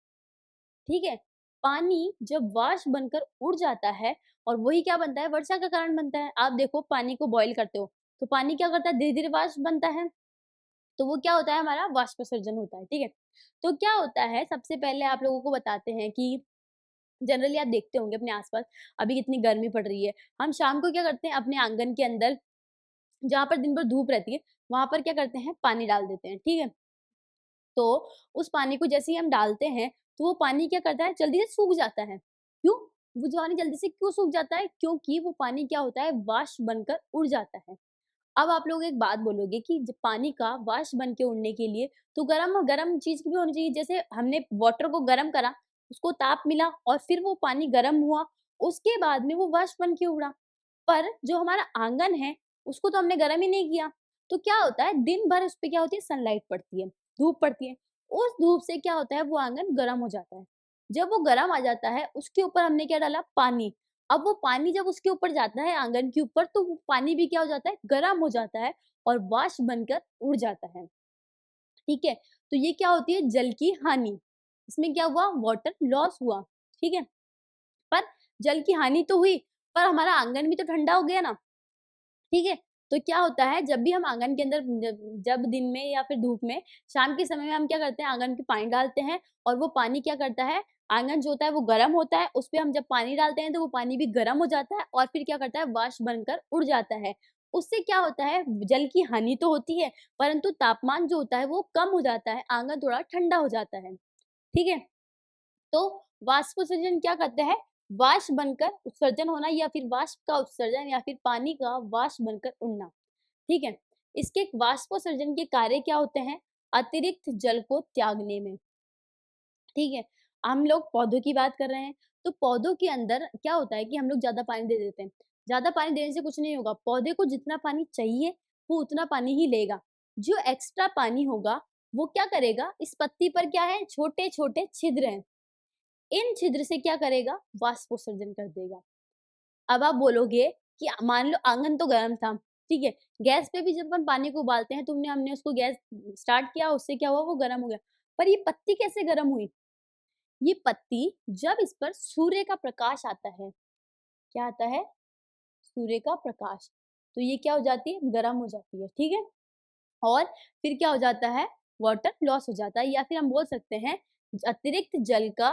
ठीक है। पानी जब वाष्प बनकर उड़ जाता है, और वही क्या बनता है, वर्षा का कारण बनता है। आप देखो, पानी को बॉईल करते हो तो पानी क्या करता है, धीरे धीरे वाष्प बनता है, तो वो क्या होता है, हमारा वाष्पोत्सर्जन होता है, ठीक है। तो क्या होता है, सबसे पहले आप लोगों को बताते हैं कि जनरली आप देखते होंगे अपने आसपास, अभी कितनी गर्मी पड़ रही है, हम शाम को क्या करते हैं, अपने आंगन के अंदर जहाँ पर दिन भर धूप रहती है, वहां पर क्या करते हैं, पानी डाल देते हैं, ठीक है। तो उस पानी को जैसे ही हम डालते हैं, तो वो पानी क्या करता है, जल्दी से सूख जाता है। क्यों, वो जो पानी जल्दी से क्यों सूख जाता है, क्योंकि वो पानी क्या होता है, वाष्प बनकर उड़ जाता है। अब आप लोग एक बात बोलोगे कि जब पानी का वाष्प बन के उड़ने के लिए तो गरम गरम चीज भी होनी चाहिए, जैसे हमने वाटर को गरम करा, उसको ताप मिला और फिर वो पानी गरम हुआ, उसके बाद में वो वाष्प बन के उड़ा। पर जो हमारा आंगन है, उसको तो हमने गरम ही नहीं किया। तो क्या होता है, दिन भर उस पे क्या होती है, सनलाइट पड़ती है, धूप पड़ती है। उस धूप से क्या होता है, वो आंगन गरम हो जाता है। जब वो गरम आ जाता है, उसके ऊपर हमने क्या डाला, पानी। अब वो पानी जब उसके ऊपर जाता है, आंगन के ऊपर, तो वो पानी भी क्या हो जाता है, गरम हो जाता है और वाष्प बनकर उड़ जाता है, ठीक है। तो ये क्या होती है, जल की हानि। इसमें क्या हुआ, वाटर लॉस हुआ, ठीक है। पर जल की हानि तो हुई, पर हमारा आंगन भी तो ठंडा हो गया ना, ठीक है। तो क्या होता है, जब भी हम आंगन के अंदर जब दिन में या फिर धूप में, शाम के समय में हम क्या करते हैं, आंगन में पानी डालते हैं, और वो पानी क्या करता है, आंगन जो होता है वो गर्म होता है, उस पे हम जब पानी डालते हैं तो वो पानी भी गर्म हो जाता है और फिर क्या करता है, वाष्प बनकर उड़ जाता है। उससे क्या होता है, जल की हानि तो होती है, परंतु तापमान जो होता है वो कम हो जाता है, आंगन थोड़ा ठंडा हो जाता है, ठीक है। तो वाष्पोत्सर्जन क्या करते हैं, वाष्प बनकर उत्सर्जन होना, या फिर वाष्प का उत्सर्जन, या फिर पानी का वाष्प बनकर उड़ना, ठीक है। इसके वाष्पोत्सर्जन के कार्य क्या होते हैं, अतिरिक्त जल को त्यागने में, ठीक है। हम लोग पौधों की बात कर रहे हैं, तो पौधों के अंदर क्या होता है कि हम लोग ज्यादा पानी दे देते हैं। ज्यादा पानी देने से कुछ नहीं होगा, पौधे को जितना पानी चाहिए वो उतना पानी ही लेगा। जो एक्स्ट्रा पानी होगा वो क्या करेगा, इस पत्ती पर क्या है, छोटे छोटे छिद्र हैं, इन छिद्र से क्या करेगा, वाष्पोत्सर्जन कर देगा। अब आप बोलोगे कि मान लो आंगन तो गर्म था, ठीक है? गैस पे भी जब हम पानी को उबालते हैं, हमने उसको गैस स्टार्ट किया, उससे क्या हुआ, वो गरम हो गया। पर ये पत्ती कैसे गरम हुई? ये पत्ती जब इस पर सूर्य का प्रकाश आता है, क्या आता है? सूर्य का प्रकाश, तो ये क्या हो जाती है? गरम हो जाती है, ठीक है? और फिर क्या हो जाता है? वाटर लॉस हो जाता है, या फिर हम बोल सकते हैं अतिरिक्त जल का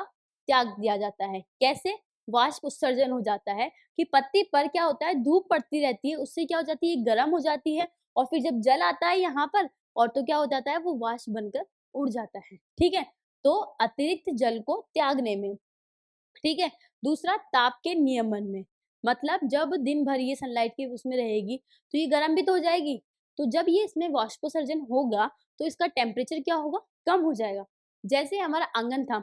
त्याग दिया जाता है। कैसे? वाष्प उत्सर्जन हो जाता है कि पत्ती पर क्या होता है, धूप पड़ती रहती है, उससे क्या हो जाती है, गर्म हो जाती है, और फिर जब जल आता है यहाँ पर, और तो क्या हो जाता है, वो वाष्प बनकर उड़ जाता है, ठीक है? तो अतिरिक्त जल को त्यागने में, ठीक है? दूसरा, ताप के नियमन में, मतलब जब दिन भर ये सनलाइट की उसमें रहेगी, तो ये गर्म भी तो हो जाएगी। तो जब ये इसमें वाष्पोत्सर्जन होगा, तो इसका टेम्परेचर क्या होगा? कम हो जाएगा। जैसे हमारा आँगन था,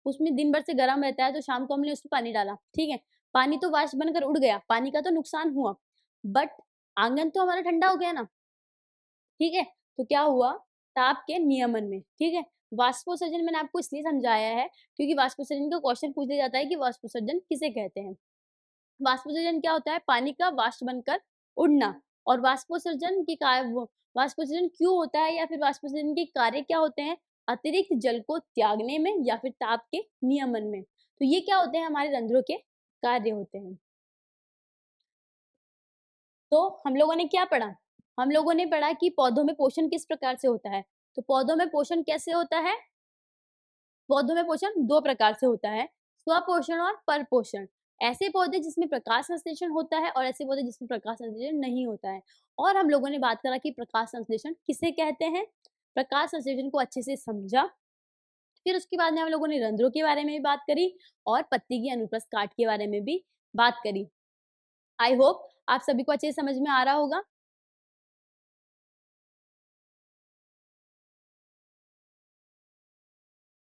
उसमें दिन भर से गर्म रहता है, तो शाम को हमने उसमें पानी डाला, ठीक है? पानी तो वाष्प बनकर उड़ गया, पानी का तो नुकसान हुआ, बट आँगन तो हमारा ठंडा हो गया ना। ठीक है? तो क्या हुआ, ताप के नियमन में, ठीक है? वाष्पोत्सर्जन मैंने आपको इसलिए समझाया है, क्योंकि वाष्पोत्सर्जन का क्वेश्चन पूछ लिया जाता है कि वाष्पोत्सर्जन किसे कहते हैं? वाष्पोत्सर्जन क्या होता है? पानी का वाष्प बनकर उड़ना। और वाष्पोत्सर्जन के वो वाष्पोत्सर्जन क्यों होता है, या फिर वाष्पोत्सर्जन के कार्य क्या होते हैं? अतिरिक्त जल को त्यागने में, या फिर ताप के नियमन में। तो ये क्या होते हैं? हमारे रंध्रों के कार्य होते हैं। तो हम लोगों ने क्या पढ़ा? हम लोगों ने पढ़ा कि पौधों में पोषण किस प्रकार से होता है। तो पौधों में पोषण कैसे होता है? पौधों में पोषण 2 प्रकार से होता है, स्वपोषण और परपोषण। ऐसे पौधे जिसमें प्रकाश संश्लेषण होता है, और ऐसे पौधे जिसमें प्रकाश संश्लेषण नहीं होता है। और हम लोगों ने बात करा कि प्रकाश संश्लेषण किसे कहते हैं? प्रकाश संश्लेषण को अच्छे से समझा। फिर उसके बाद में हम लोगों ने रंध्रों के बारे में भी बात करी, और पत्ती की अनुप्रस्थ काट के बारे में भी बात करी। आई होप आप सभी को अच्छे से समझ में आ रहा होगा।